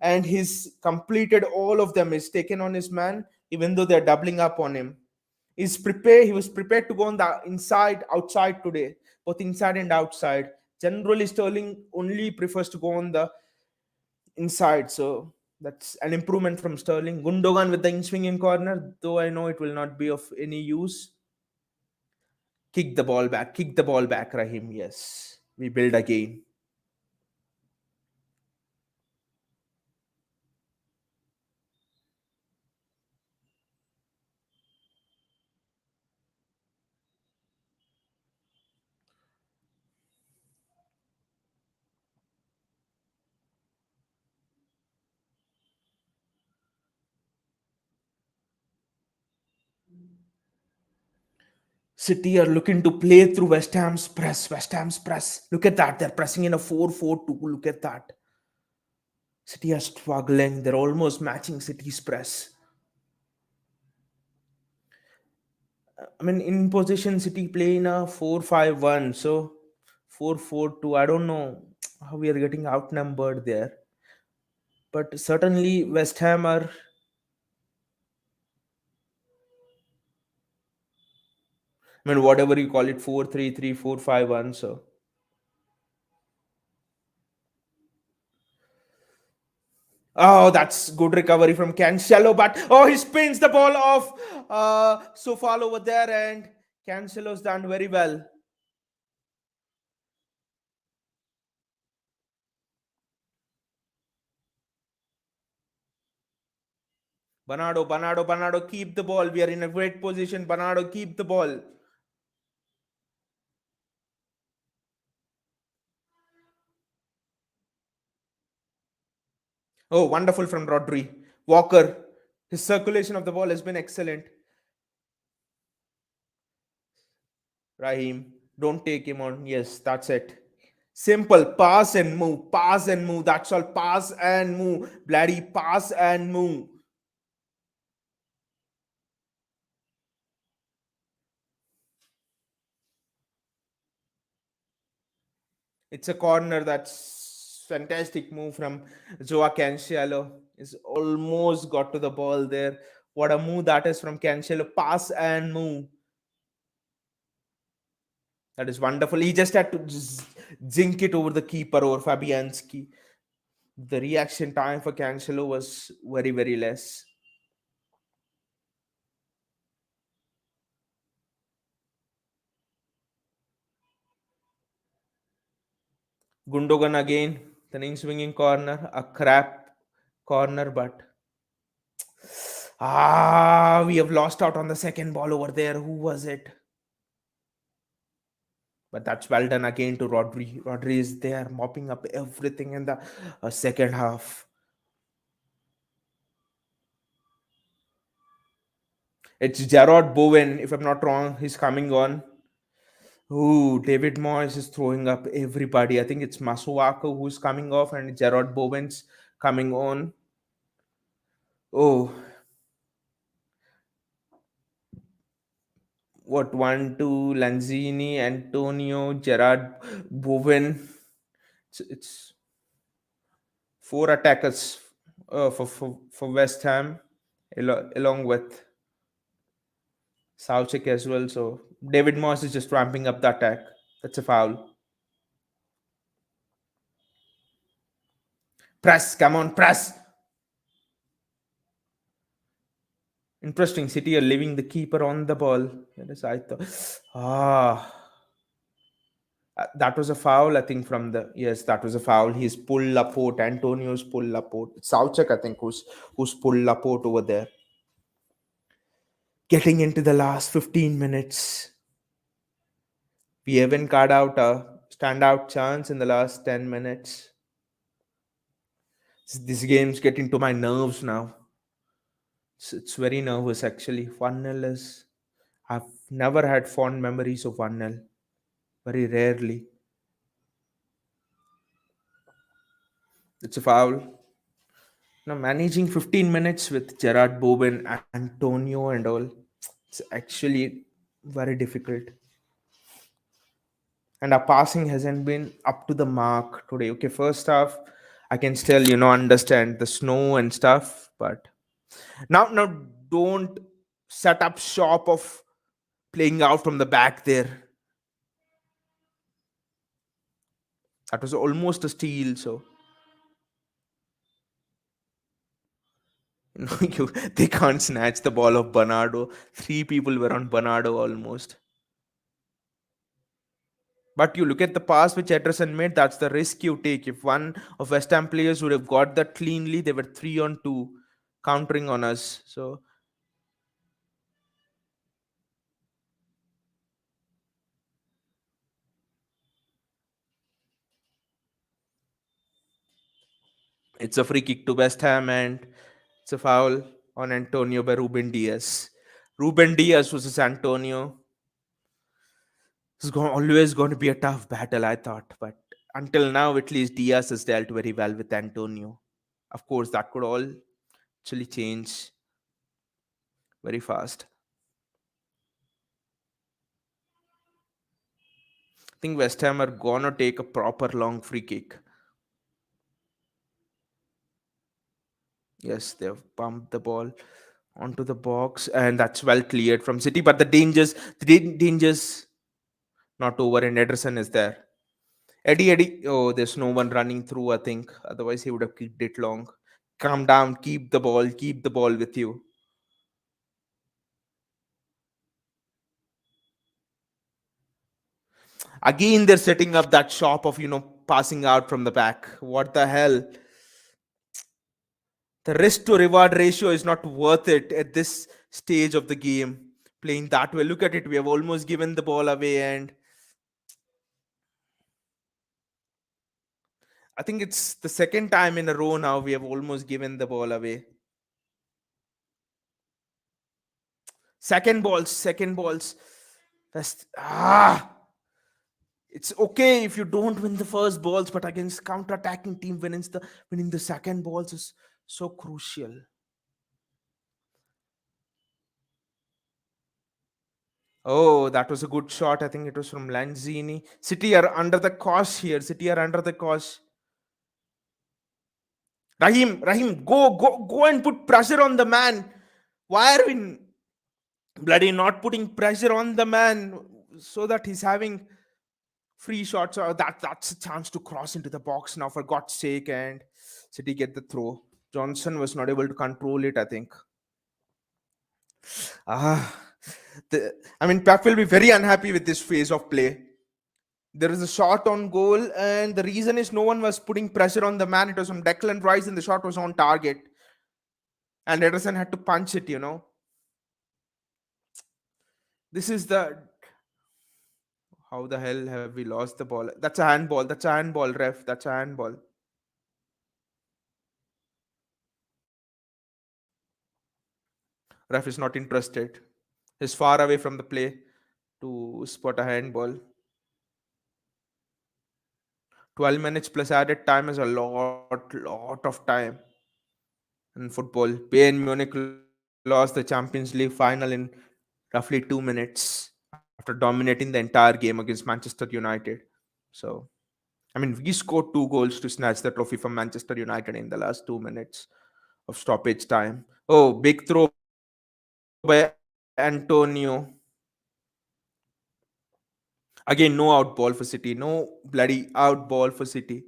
and he's completed all of them. He's taken on his man, even though they're doubling up on him. He's prepared. He was prepared to go on the inside, outside today, both inside and outside. Generally, Sterling only prefers to go on the inside, so that's an improvement from Sterling. Gundogan with the in-swinging corner, though I know it will not be of any use. Kick the ball back, Raheem. Yes. We build again. City are looking to play through West Ham's press. West Ham's press. Look at that. They're pressing in a 4-4-2. Look at that. City are struggling. They're almost matching City's press. I mean, in position, City play in a 4-5-1. So 4-4-2. I don't know how we are getting outnumbered there. But certainly, West Ham are. I mean, whatever you call it, 4-3-3, 4-5-1. So. Oh, that's good recovery from Cancelo, but oh, he spins the ball off so far over there, and Cancelo's done very well. Bernardo, keep the ball. We are in a great position. Bernardo, keep the ball. Oh, wonderful from Rodri. Walker, his circulation of the ball has been excellent. Raheem, don't take him on. Yes, that's it. Simple pass and move, pass and move. That's all. Pass and move. Bloody pass and move. It's a corner. That's fantastic move from Joao Cancelo. Is almost got to the ball there. What a move that is from Cancelo. Pass and move. That is wonderful. He just had to just jink it over the keeper over Fabianski. The reaction time for Cancelo was very, very less. Gundogan again, the in swinging corner, a crap corner, but we have lost out on the second ball over there. Who was it? But that's well done again to Rodri. Rodri is there mopping up everything in the second half. It's Gerard Bowen, if I'm not wrong. He's coming on. Ooh, David Moyes is throwing up everybody. I think it's Masuaku who's coming off and Gerard Bowen's coming on. Oh, what 1, 2, Lanzini, Antonio, Gerard Bowen. It's four attackers for West Ham, along with Soucek as well. So David Moss is just ramping up the attack. That's a foul. Press, come on, press. Interesting. City are leaving the keeper on the ball. Yes, I thought. Ah, that was a foul. I think from the yes, that was a foul. He's pulled Laporte. Antonio's pulled Laporte. It's Soucek, I think, who's pulled Laporte over there. Getting into the last 15 minutes, we haven't got out a standout chance in the last 10 minutes. This game's getting to my nerves now. It's very nervous actually. 1-0 is. I've never had fond memories of 1-0. Very rarely. It's a foul. Now, managing 15 minutes with Gerard Bowen, Antonio, and all, it's actually very difficult. And our passing hasn't been up to the mark today. Okay, first half, I can still, understand the snow and stuff, but now don't set up shop of playing out from the back there. That was almost a steal, so they can't snatch the ball of Bernardo. Three people were on Bernardo almost. But you look at the pass which Ederson made, that's the risk you take. If one of West Ham players would have got that cleanly, they were 3-on-2 countering on us. So it's a free kick to West Ham, and it's a foul on Antonio by Ruben Diaz. Ruben Diaz versus Antonio. Always going to be a tough battle, I thought. But until now, at least Diaz has dealt very well with Antonio. Of course, that could all actually change very fast. I think West Ham are gonna take a proper long free kick. Yes, they've pumped the ball onto the box, and that's well cleared from City. But the dangers not over, and Ederson is there. Eddie. Oh, there's no one running through, I think. Otherwise, he would have kicked it long. Calm down, keep the ball with you. Again, they're setting up that shop of, passing out from the back. What the hell? The risk to reward ratio is not worth it at this stage of the game. Playing that way. Look at it. We have almost given the ball away, and I think it's the second time in a row now we have almost given the ball away. Second balls. First, it's okay if you don't win the first balls, but against counter-attacking team, winning the second balls is so crucial. Oh, that was a good shot. I think it was from Lanzini. City are under the cosh here. City are under the cosh. Rahim, go and put pressure on the man. Why are we bloody not putting pressure on the man so that he's having free shots? Or that's a chance to cross into the box now, for God's sake, and City get the throw. Johnson was not able to control it, I think. Ah, Pep will be very unhappy with this phase of play. There is a shot on goal, and the reason is no one was putting pressure on the man. It was from Declan Rice, and the shot was on target. And Ederson had to punch it. This is the. How the hell have we lost the ball? That's a handball. That's a handball, ref. That's a handball. Ref is not interested. He's far away from the play to spot a handball. 12 minutes plus added time is a lot of time in football. Bayern Munich lost the Champions League final in roughly 2 minutes after dominating the entire game against Manchester United. So, we scored 2 goals to snatch the trophy from Manchester United in the last 2 minutes of stoppage time. Oh, big throw by Antonio. Again, no out ball for City. No bloody out ball for City.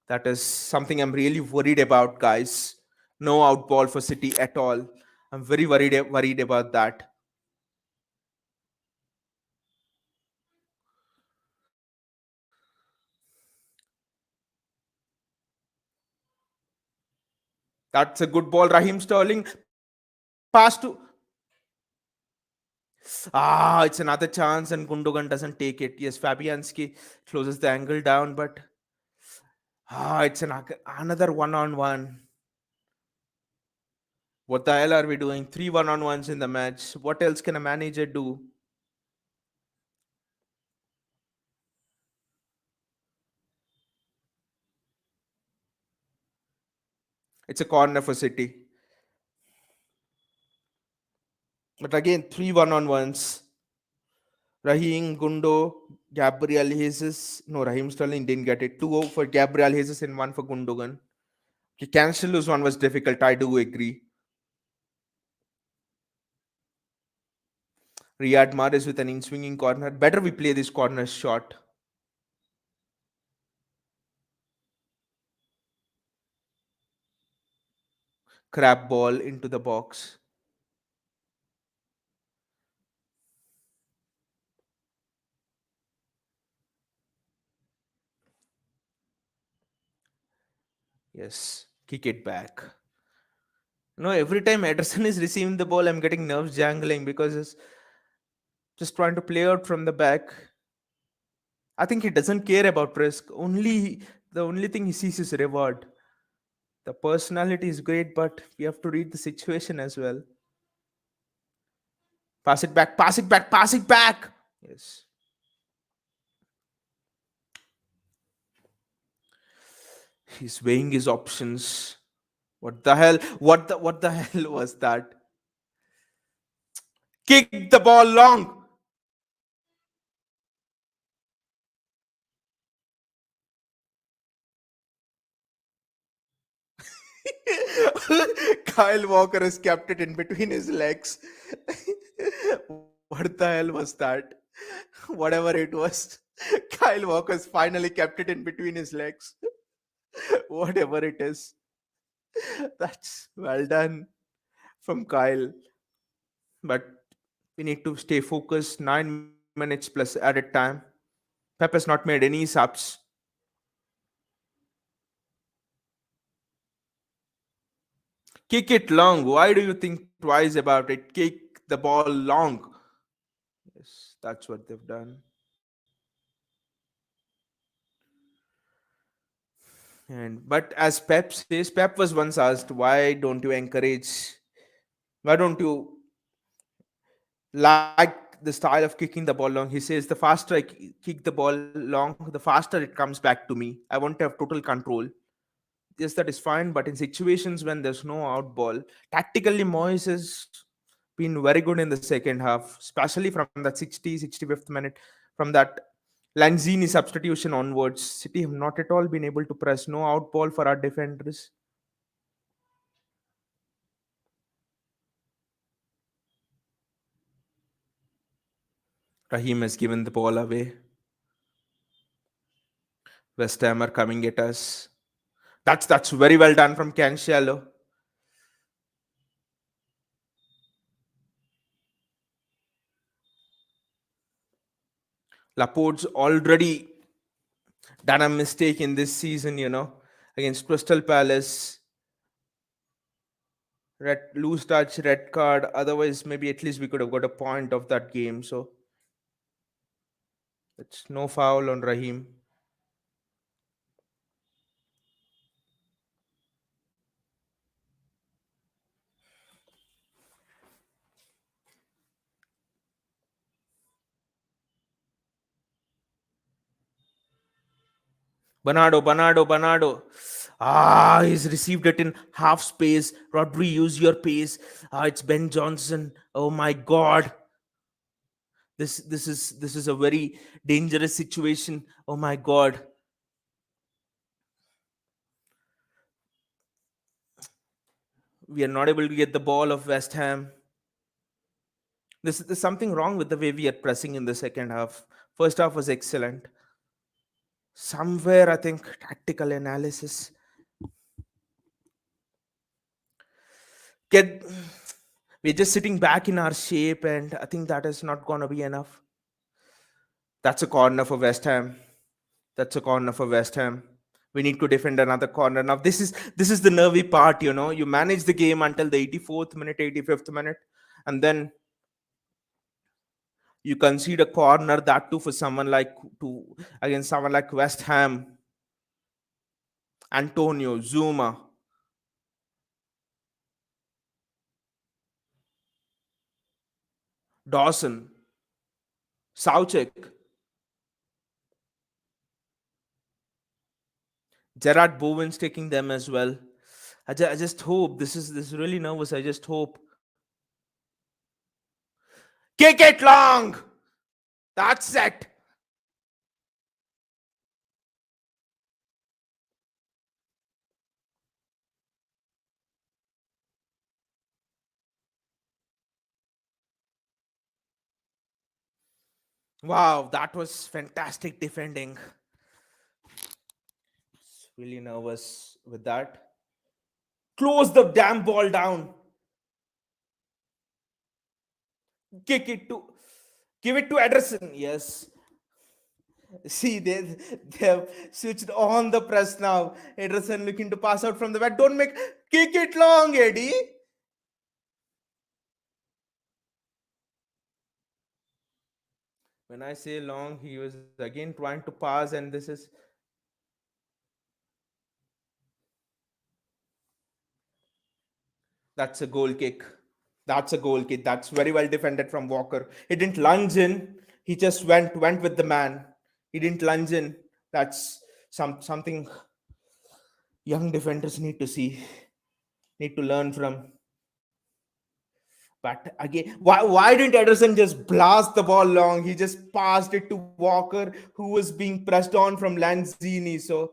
That is something I'm really worried about, guys. No out ball for City at all. I'm very worried about that. That's a good ball. Raheem Sterling pass to. It's another chance, and Gundogan doesn't take it. Yes, Fabianski closes the angle down, but it's another one-on-one. What the hell are we doing? 3 one-on-ones in the match. What else can a manager do? It's a corner for City. But again, 3 one-on-ones. Raheem, Gundo, Gabriel Jesus. No, Raheem Sterling didn't get it. 2 for Gabriel Jesus and 1 for Gundogan. Okay, Cancelo's one was difficult. I do agree. Riyad Mahrez with an in-swinging corner. Better we play this corner shot. Crap ball into the box. Yes, kick it back. No, every time Ederson is receiving the ball, I'm getting nerves jangling because he's just trying to play out from the back. I think he doesn't care about risk. Only the only thing he sees is reward. The personality is great, but we have to read the situation as well. Pass it back, pass it back, pass it back. Yes. He's weighing his options. What the hell? What the hell was that? Kick the ball long. Kyle Walker has kept it in between his legs. What the hell was that? Whatever it was, Kyle Walker's finally kept it in between his legs. Whatever it is, that's well done from Kyle. But we need to stay focused. 9 minutes plus added time. Pep has not made any subs. Kick it long. Why do you think twice about it? Kick the ball long. Yes, that's what they've done. And but as Pep says, Pep was once asked, why don't you encourage? Why don't you like the style of kicking the ball long? He says, the faster I kick the ball long, the faster it comes back to me. I want to have total control. Yes, that is fine, but in situations when there's no out ball, tactically Moyes has been very good in the second half, especially from that 60, 65th minute, from that Lanzini substitution onwards. City have not at all been able to press. No out ball for our defenders. Raheem has given the ball away. West Ham are coming at us. That's very well done from Cancelo. Laporte's already done a mistake in this season, against Crystal Palace. Red loose touch, red card. Otherwise, maybe at least we could have got a point of that game. So it's no foul on Raheem. Bernardo. Ah, he's received it in half space. Rodri, use your pace. Ah, it's Ben Johnson. Oh my God, this is a very dangerous situation. Oh my God, we are not able to get the ball of West Ham. There's something wrong with the way we are pressing in the second half. First half was excellent. Somewhere, I think tactical analysis. Get we're just sitting back in our shape, and I think that is not gonna be enough. That's a corner for West Ham. That's a corner for West Ham. We need to defend another corner. Now this is the nervy part, You manage the game until the 84th minute, 85th minute, and then you concede a corner, that too for someone like to against someone like West Ham, Antonio, Zuma, Dawson, Soucek, Gerard Bowen's taking them as well. I just hope this is really nervous. I just hope kick it long. That's it. Wow, that was fantastic defending. Really nervous with that. Close the damn ball down. Kick it to Give it to Ederson. Yes. See, they have switched on the press now. Ederson looking to pass out from the back. Don't make kick it long, Eddie. When I say long, he was again trying to pass, and this is that's a goal kick. That's a goal kick. That's very well defended from Walker. He didn't lunge in. He just went with the man. He didn't lunge in. That's something young defenders need to see, need to learn from. But again, why didn't Ederson just blast the ball long? He just passed it to Walker, who was being pressed on from Lanzini. So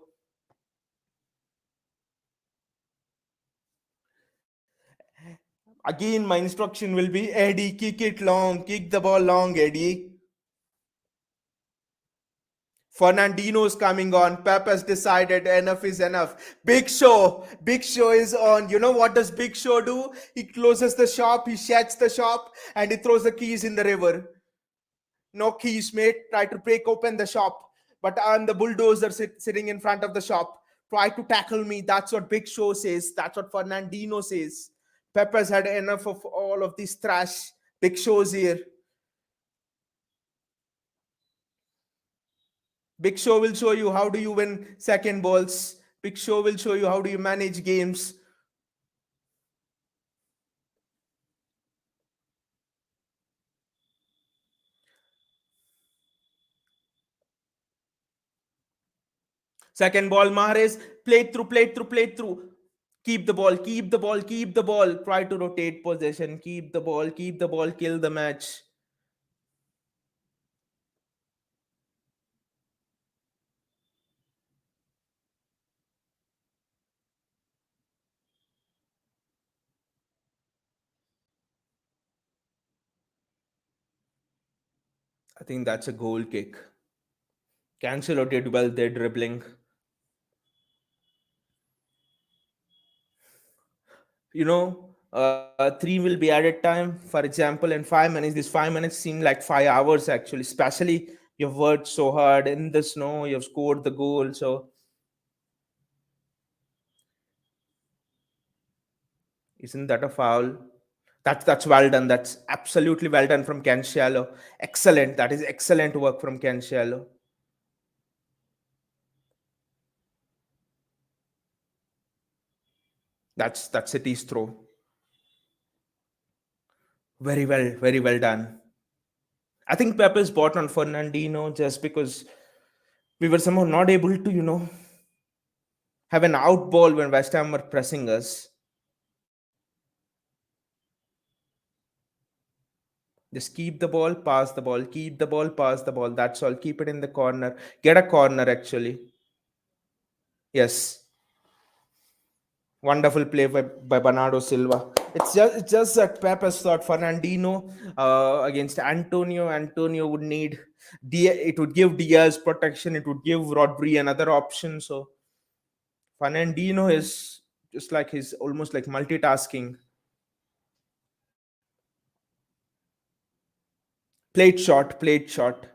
again, my instruction will be Eddie, kick it long, kick the ball long, Eddie. Fernandino's coming on. Pep has decided enough is enough. Big Show. Big Show is on. You know what does Big Show do? He closes the shop, he shuts the shop, and he throws the keys in the river. No keys, mate. Try to break open the shop. But I'm the bulldozer sitting in front of the shop. Try to tackle me. That's what Big Show says. That's what Fernandino says. Pep has had enough of all of this trash. Big Show's here. Big Show will show you how do you win second balls. Big Show will show you how do you manage games. Second ball, Mahrez, play through. Keep the ball, keep the ball, keep the ball. Try to rotate possession. Keep the ball, kill the match. I think that's a goal kick. Cancelo did well there dribbling. Three will be added time. For example, in 5 minutes, these 5 minutes seem like 5 hours actually, especially you've worked so hard in the snow, you've scored the goal. So isn't that a foul? That's well done. That's absolutely well done from Cancelo. Excellent. That is excellent work from Cancelo. That's City's throw. Very well done. I think Pep is bought on Fernandino just because we were somehow not able to, have an out ball when West Ham were pressing us. Just keep the ball, pass the ball, keep the ball, pass the ball. That's all. Keep it in the corner. Get a corner, actually. Yes. Wonderful play by Bernardo Silva. It's just that Pep has thought Fernandino against Antonio. Antonio would need it would give Diaz protection. It would give Rodri another option. So Fernandino is just like he's almost like multitasking. Plate shot, plate shot.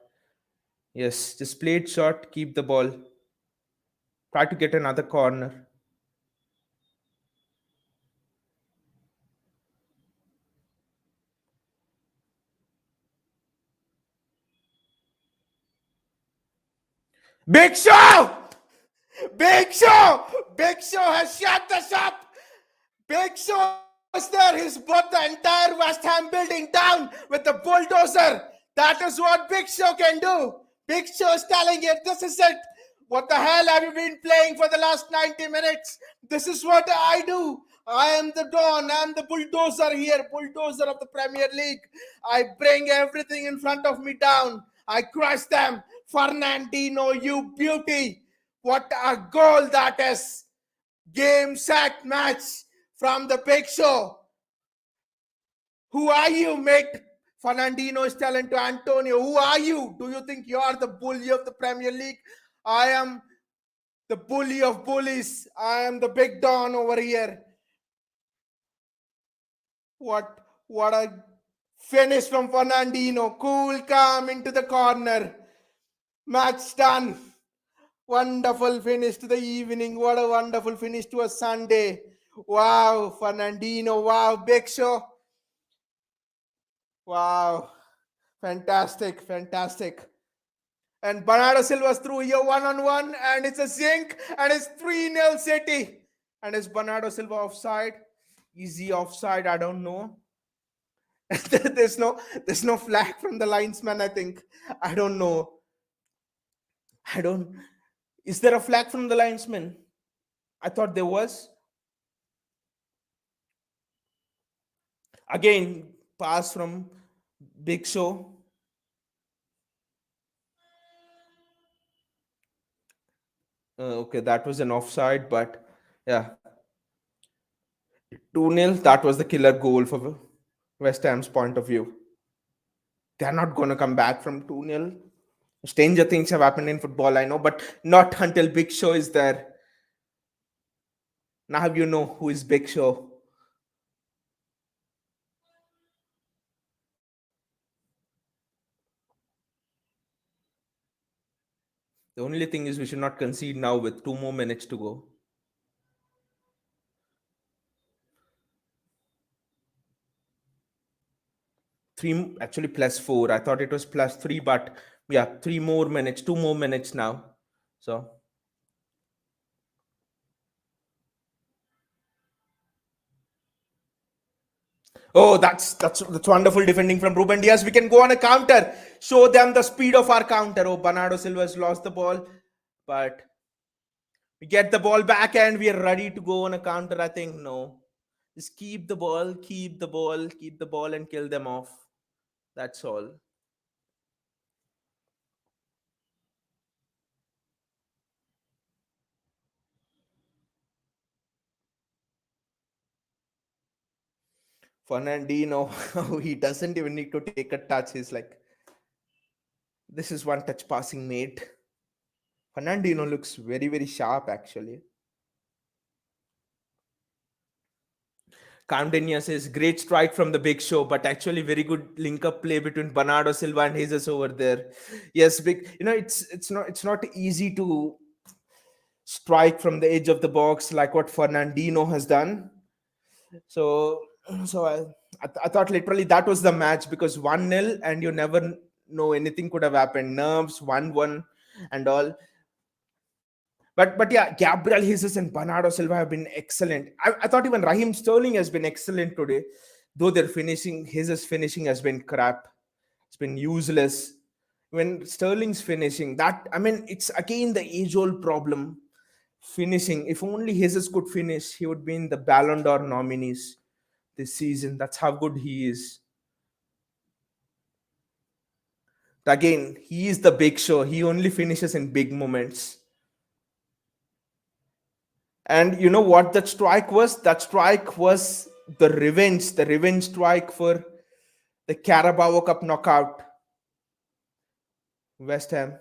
Yes, just plate shot. Keep the ball. Try to get another corner. Big Show! Big Show! Big Show has shut the shop! Big Show is there. He's brought the entire West Ham building down with the bulldozer. That is what Big Show can do. Big Show is telling it. This is it. What the hell have you been playing for the last 90 minutes? This is what I do. I am the Don. I am the bulldozer here, bulldozer of the Premier League. I bring everything in front of me down. I crush them. Fernandino, you beauty. What a goal that is. Game, set, match from the Big Show. Who are you, mate? Fernandino is telling to Antonio, who are you? Do you think you are the bully of the Premier League? I am the bully of bullies. I am the big Don over here. What a finish from Fernandino. Cool, calm into the corner. Match done. Wonderful finish to the evening. What a wonderful finish to a Sunday. Wow, Fernandino. Wow, Big Show. Wow, fantastic, fantastic. And Bernardo Silva's through here one on one, and it's a zinc, and it's 3-0 City. And is Bernardo Silva offside? Easy offside, I don't know. there's no there's no flag from the linesman, I think. I don't know. I don't Is there a flag from the linesman? I thought there was. Again, pass from Big Show. Okay, that was an offside, but yeah, 2-0. That was the killer goal for West Ham's point of view. They're not going to come back from 2-0. Stranger things have happened in football, I know, but not until Big Show is there. Now you know who is Big Show. The only thing is we should not concede now with 2 more minutes to go. Three, actually +4. I thought it was +3, but yeah, 3 more minutes, 2 more minutes now. So oh, that's wonderful defending from Ruben Diaz. We can go on a counter. Show them the speed of our counter. Oh, Bernardo Silva has lost the ball, but we get the ball back and we are ready to go on a counter. I think no. Just keep the ball, keep the ball, keep the ball, and kill them off. That's all. Fernandino, he doesn't even need to take a touch. He's like, this is one touch passing, mate. Fernandino looks very, very sharp, actually. Camden says great strike from the Big Show, but actually very good link up play between Bernardo Silva and Jesus over there. Yes, big. It's not easy to strike from the edge of the box like what Fernandino has done. So I thought literally that was the match because 1-0 and you never know anything could have happened. Nerves 1-1 and all. But yeah, Gabriel Jesus and Bernardo Silva have been excellent. I thought even Raheem Sterling has been excellent today, though their finishing, his finishing has been crap. It's been useless. When Sterling's finishing, that I mean, it's again the age-old problem. Finishing. If only Jesus could finish, he would be in the Ballon d'Or nominees this season. That's how good he is. Again, he is the Big Show. He only finishes in big moments. And you know what that strike was? That strike was the revenge strike for the Carabao Cup knockout. West Ham.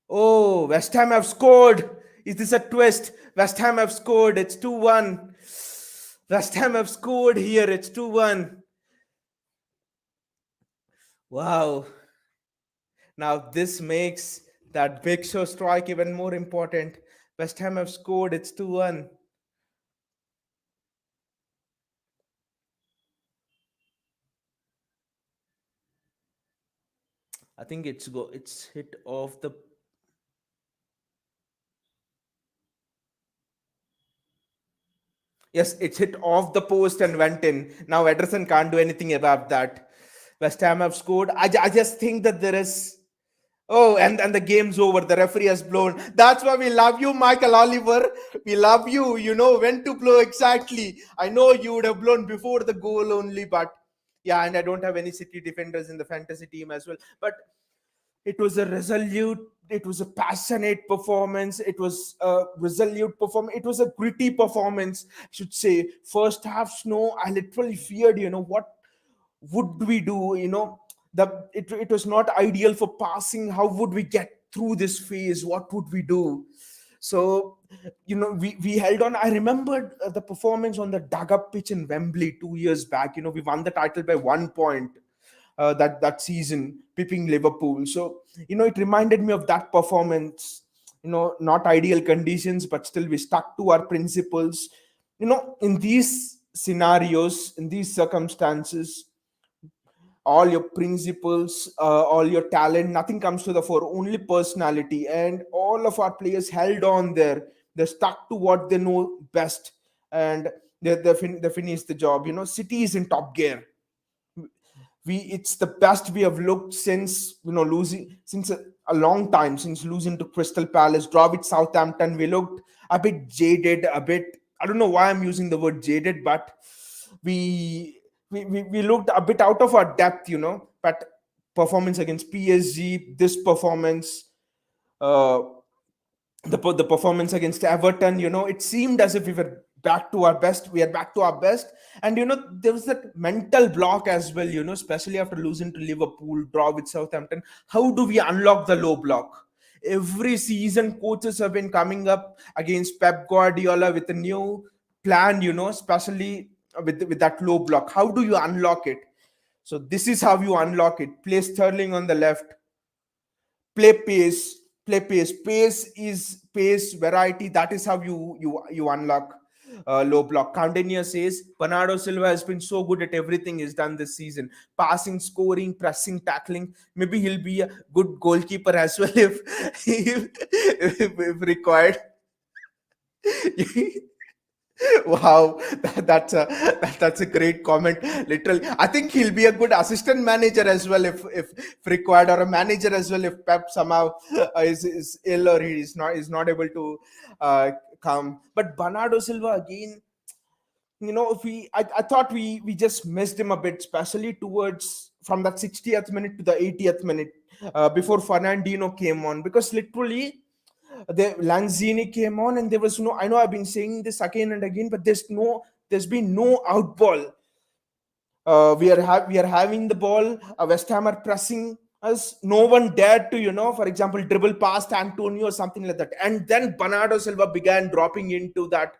Oh, West Ham have scored. Is this a twist? West Ham have scored. It's 2-1. West Ham have scored here. It's 2-1. Wow. Now this makes that Big Show strike even more important. West Ham have scored. It's 2-1. I think it's hit off the. Yes, it's hit off the post and went in. Now Ederson can't do anything about that. West Ham have scored. I just think that there is. Oh, and the game's over. The referee has blown. That's why we love you, Michael Oliver. We love you. You know when to blow exactly. I know you would have blown before the goal only, but yeah, and I don't have any City defenders in the fantasy team as well. But it was a resolute, it was a passionate performance, it was a resolute performance, it was a gritty performance, I should say. First half snow, I literally feared, what would we do, it was not ideal for passing. How would we get through this phase? What would we do? So we held on. I remembered the performance on the dug up pitch in Wembley 2 years back. We won the title by 1 point. that season, pipping Liverpool. So it reminded me of that performance. Not ideal conditions, but still we stuck to our principles. In these scenarios, in these circumstances, all your principles, all your talent, nothing comes to the fore, only personality. And all of our players held on there. They stuck to what they know best, and they finished the job. City is in top gear. It's the best we have looked since losing, since a long time, since losing to Crystal Palace, draw with Southampton. We looked a bit jaded, a bit, I don't know why I'm using the word jaded, but we looked a bit out of our depth. But performance against PSG, this performance, uh, the performance against Everton, it seemed as if we were back to our best. We are back to our best. And there was that mental block as well, especially after losing to Liverpool, draw with Southampton. How do we unlock the low block? Every season, coaches have been coming up against Pep Guardiola with a new plan, especially with that low block. How do you unlock it? So this is how you unlock it. Play Sterling on the left, play pace, pace variety. That is how you unlock low block. Coutinho says Bernardo Silva has been so good at everything he's done this season: passing, scoring, pressing, tackling. Maybe he'll be a good goalkeeper as well if required. Wow, that's a great comment. Literally, I think he'll be a good assistant manager as well if required, or a manager as well if Pep somehow is ill, or he is not able to come. But Bernardo Silva again, if I thought we just missed him a bit, especially towards from that 60th minute to the 80th minute, before Fernandinho came on, because literally the Lanzini came on, and there was no. I know I've been saying this again and again, but there's been no out ball. We are having the ball. West Ham are pressing us. No one dared to, for example, dribble past Antonio or something like that. And then Bernardo Silva began dropping into that,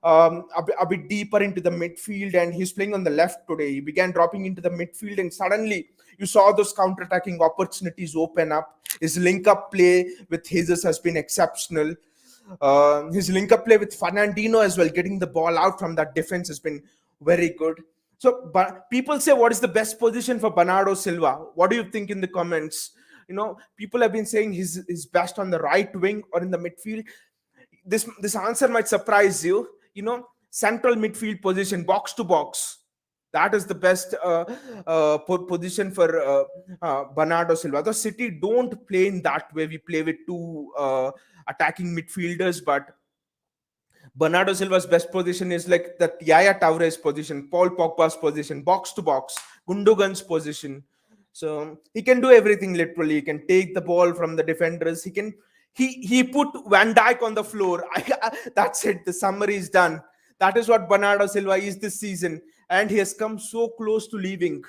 a bit deeper into the midfield, and he's playing on the left today. He began dropping into the midfield, and suddenly you saw those counter-attacking opportunities open up. His link-up play with Jesus has been exceptional. His link-up play with Fernandinho as well, getting the ball out from that defense, has been very good. So, but people say, what is the best position for Bernardo Silva? What do you think in the comments? People have been saying he's best on the right wing or in the midfield. This answer might surprise you. Central midfield position, box to box. That is the best position for Bernardo Silva. The City don't play in that way. We play with two attacking midfielders, but Bernardo Silva's best position is like that Yaya Tavares position, Paul Pogba's position, box to box, Gundogan's position. So he can do everything literally. He can take the ball from the defenders. He put Van Dijk on the floor. That's it. The summary is done. That is what Bernardo Silva is this season, and he has come so close to leaving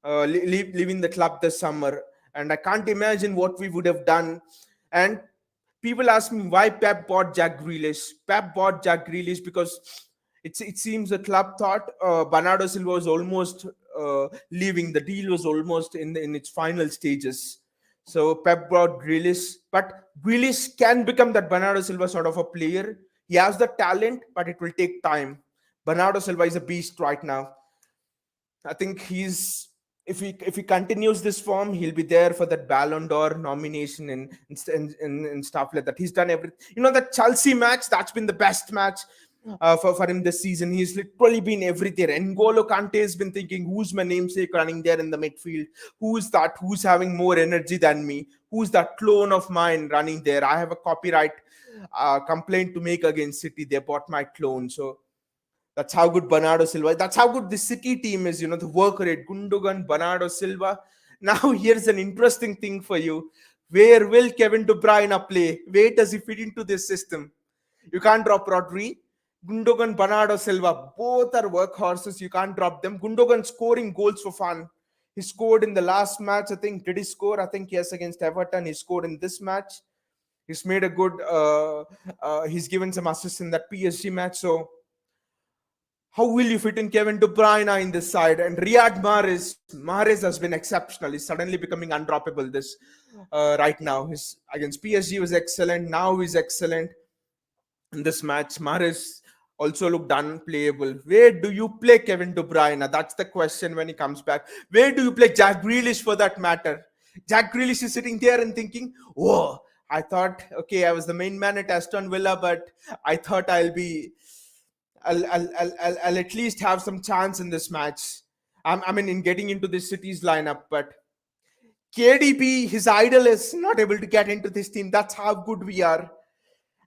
leaving the club this summer. And I can't imagine what we would have done. And people ask me why Pep bought Jack Grealish. Pep bought Jack Grealish because it seems the club thought Bernardo Silva was almost leaving. The deal was almost in its final stages. So Pep brought Grealish, but Grealish can become that Bernardo Silva sort of a player. He has the talent, but it will take time. Bernardo Silva is a beast right now. I think if he continues this form, he'll be there for that Ballon d'Or nomination and stuff like that. He's done everything. That Chelsea match, that's been the best match for him this season. He's literally been everywhere. N'Golo Kante has been thinking, who's my namesake running there in the midfield? Who's that? Who's having more energy than me? Who's that clone of mine running there? I have a copyright complaint to make against City. They bought my clone. So that's how good Bernardo Silva. That's how good the City team is. The work rate, Gundogan, Bernardo Silva. Now here's an interesting thing for you. Where will Kevin De Bruyne play? Where does he fit into this system? You can't drop Rodri. Gundogan, Bernardo Silva, both are workhorses. You can't drop them. Gundogan scoring goals for fun. He scored in the last match, I think. Did he score? I think yes, against Everton. He scored in this match. He's made a good. He's given some assists in that PSG match. So How will you fit in Kevin De Bruyne in this side? And Riyad Mahrez, Mahrez has been exceptional. He's suddenly becoming undroppable this right now. His against PSG was excellent. Now he's excellent in this match. Mahrez also looked unplayable. Where do you play Kevin De Bruyne? That's the question when he comes back. Where do you play Jack Grealish for that matter? Jack Grealish is sitting there and thinking, whoa, I thought, okay, I was the main man at Aston Villa, but I thought I'll at least have some chance in this match. I mean, in getting into this City's lineup, but KDB, his idol, is not able to get into this team. That's how good we are.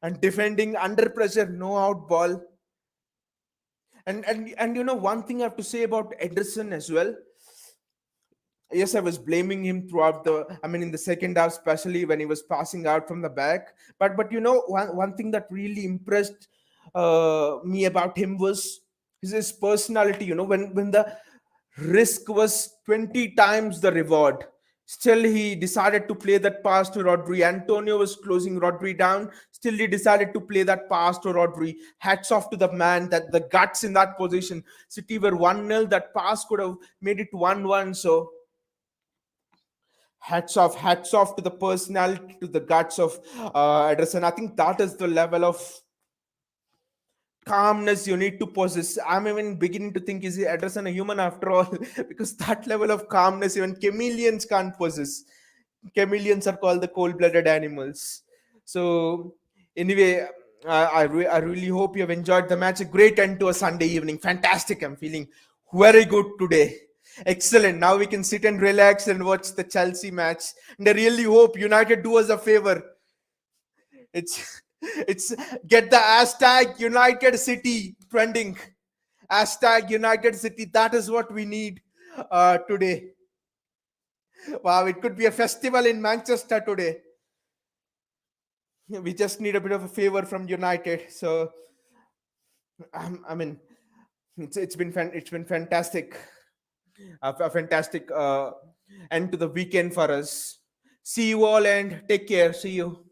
And defending under pressure, no out ball. And you know, one thing I have to say about Ederson as well. Yes, I was blaming him throughout in the second half, especially when he was passing out from the back. But you know, one thing that really impressed me about him was his personality. You know, when the risk was 20 times the reward, still he decided to play that pass to Rodri. Antonio was closing Rodri down. Still, he decided to play that pass to Rodri. Hats off to the man, that the guts in that position. City were 1-0. That pass could have made it 1-1. So hats off to the personality, to the guts of Ederson. I think that is the level of calmness you need to possess. I'm even beginning to think, is Ederson a human after all? Because that level of calmness even chameleons can't possess. Chameleons are called the cold-blooded animals. So anyway, I really hope you have enjoyed the match. A great end to a Sunday evening. Fantastic. I'm feeling very good today. Excellent. Now we can sit and relax and watch the Chelsea match. And I really hope United do us a favor. It's get the hashtag United City trending. Hashtag United City. That is what we need today. Wow, it could be a festival in Manchester today. We just need a bit of a favor from United. So, I mean, it's been fantastic, a fantastic end to the weekend for us. See you all and take care. See you.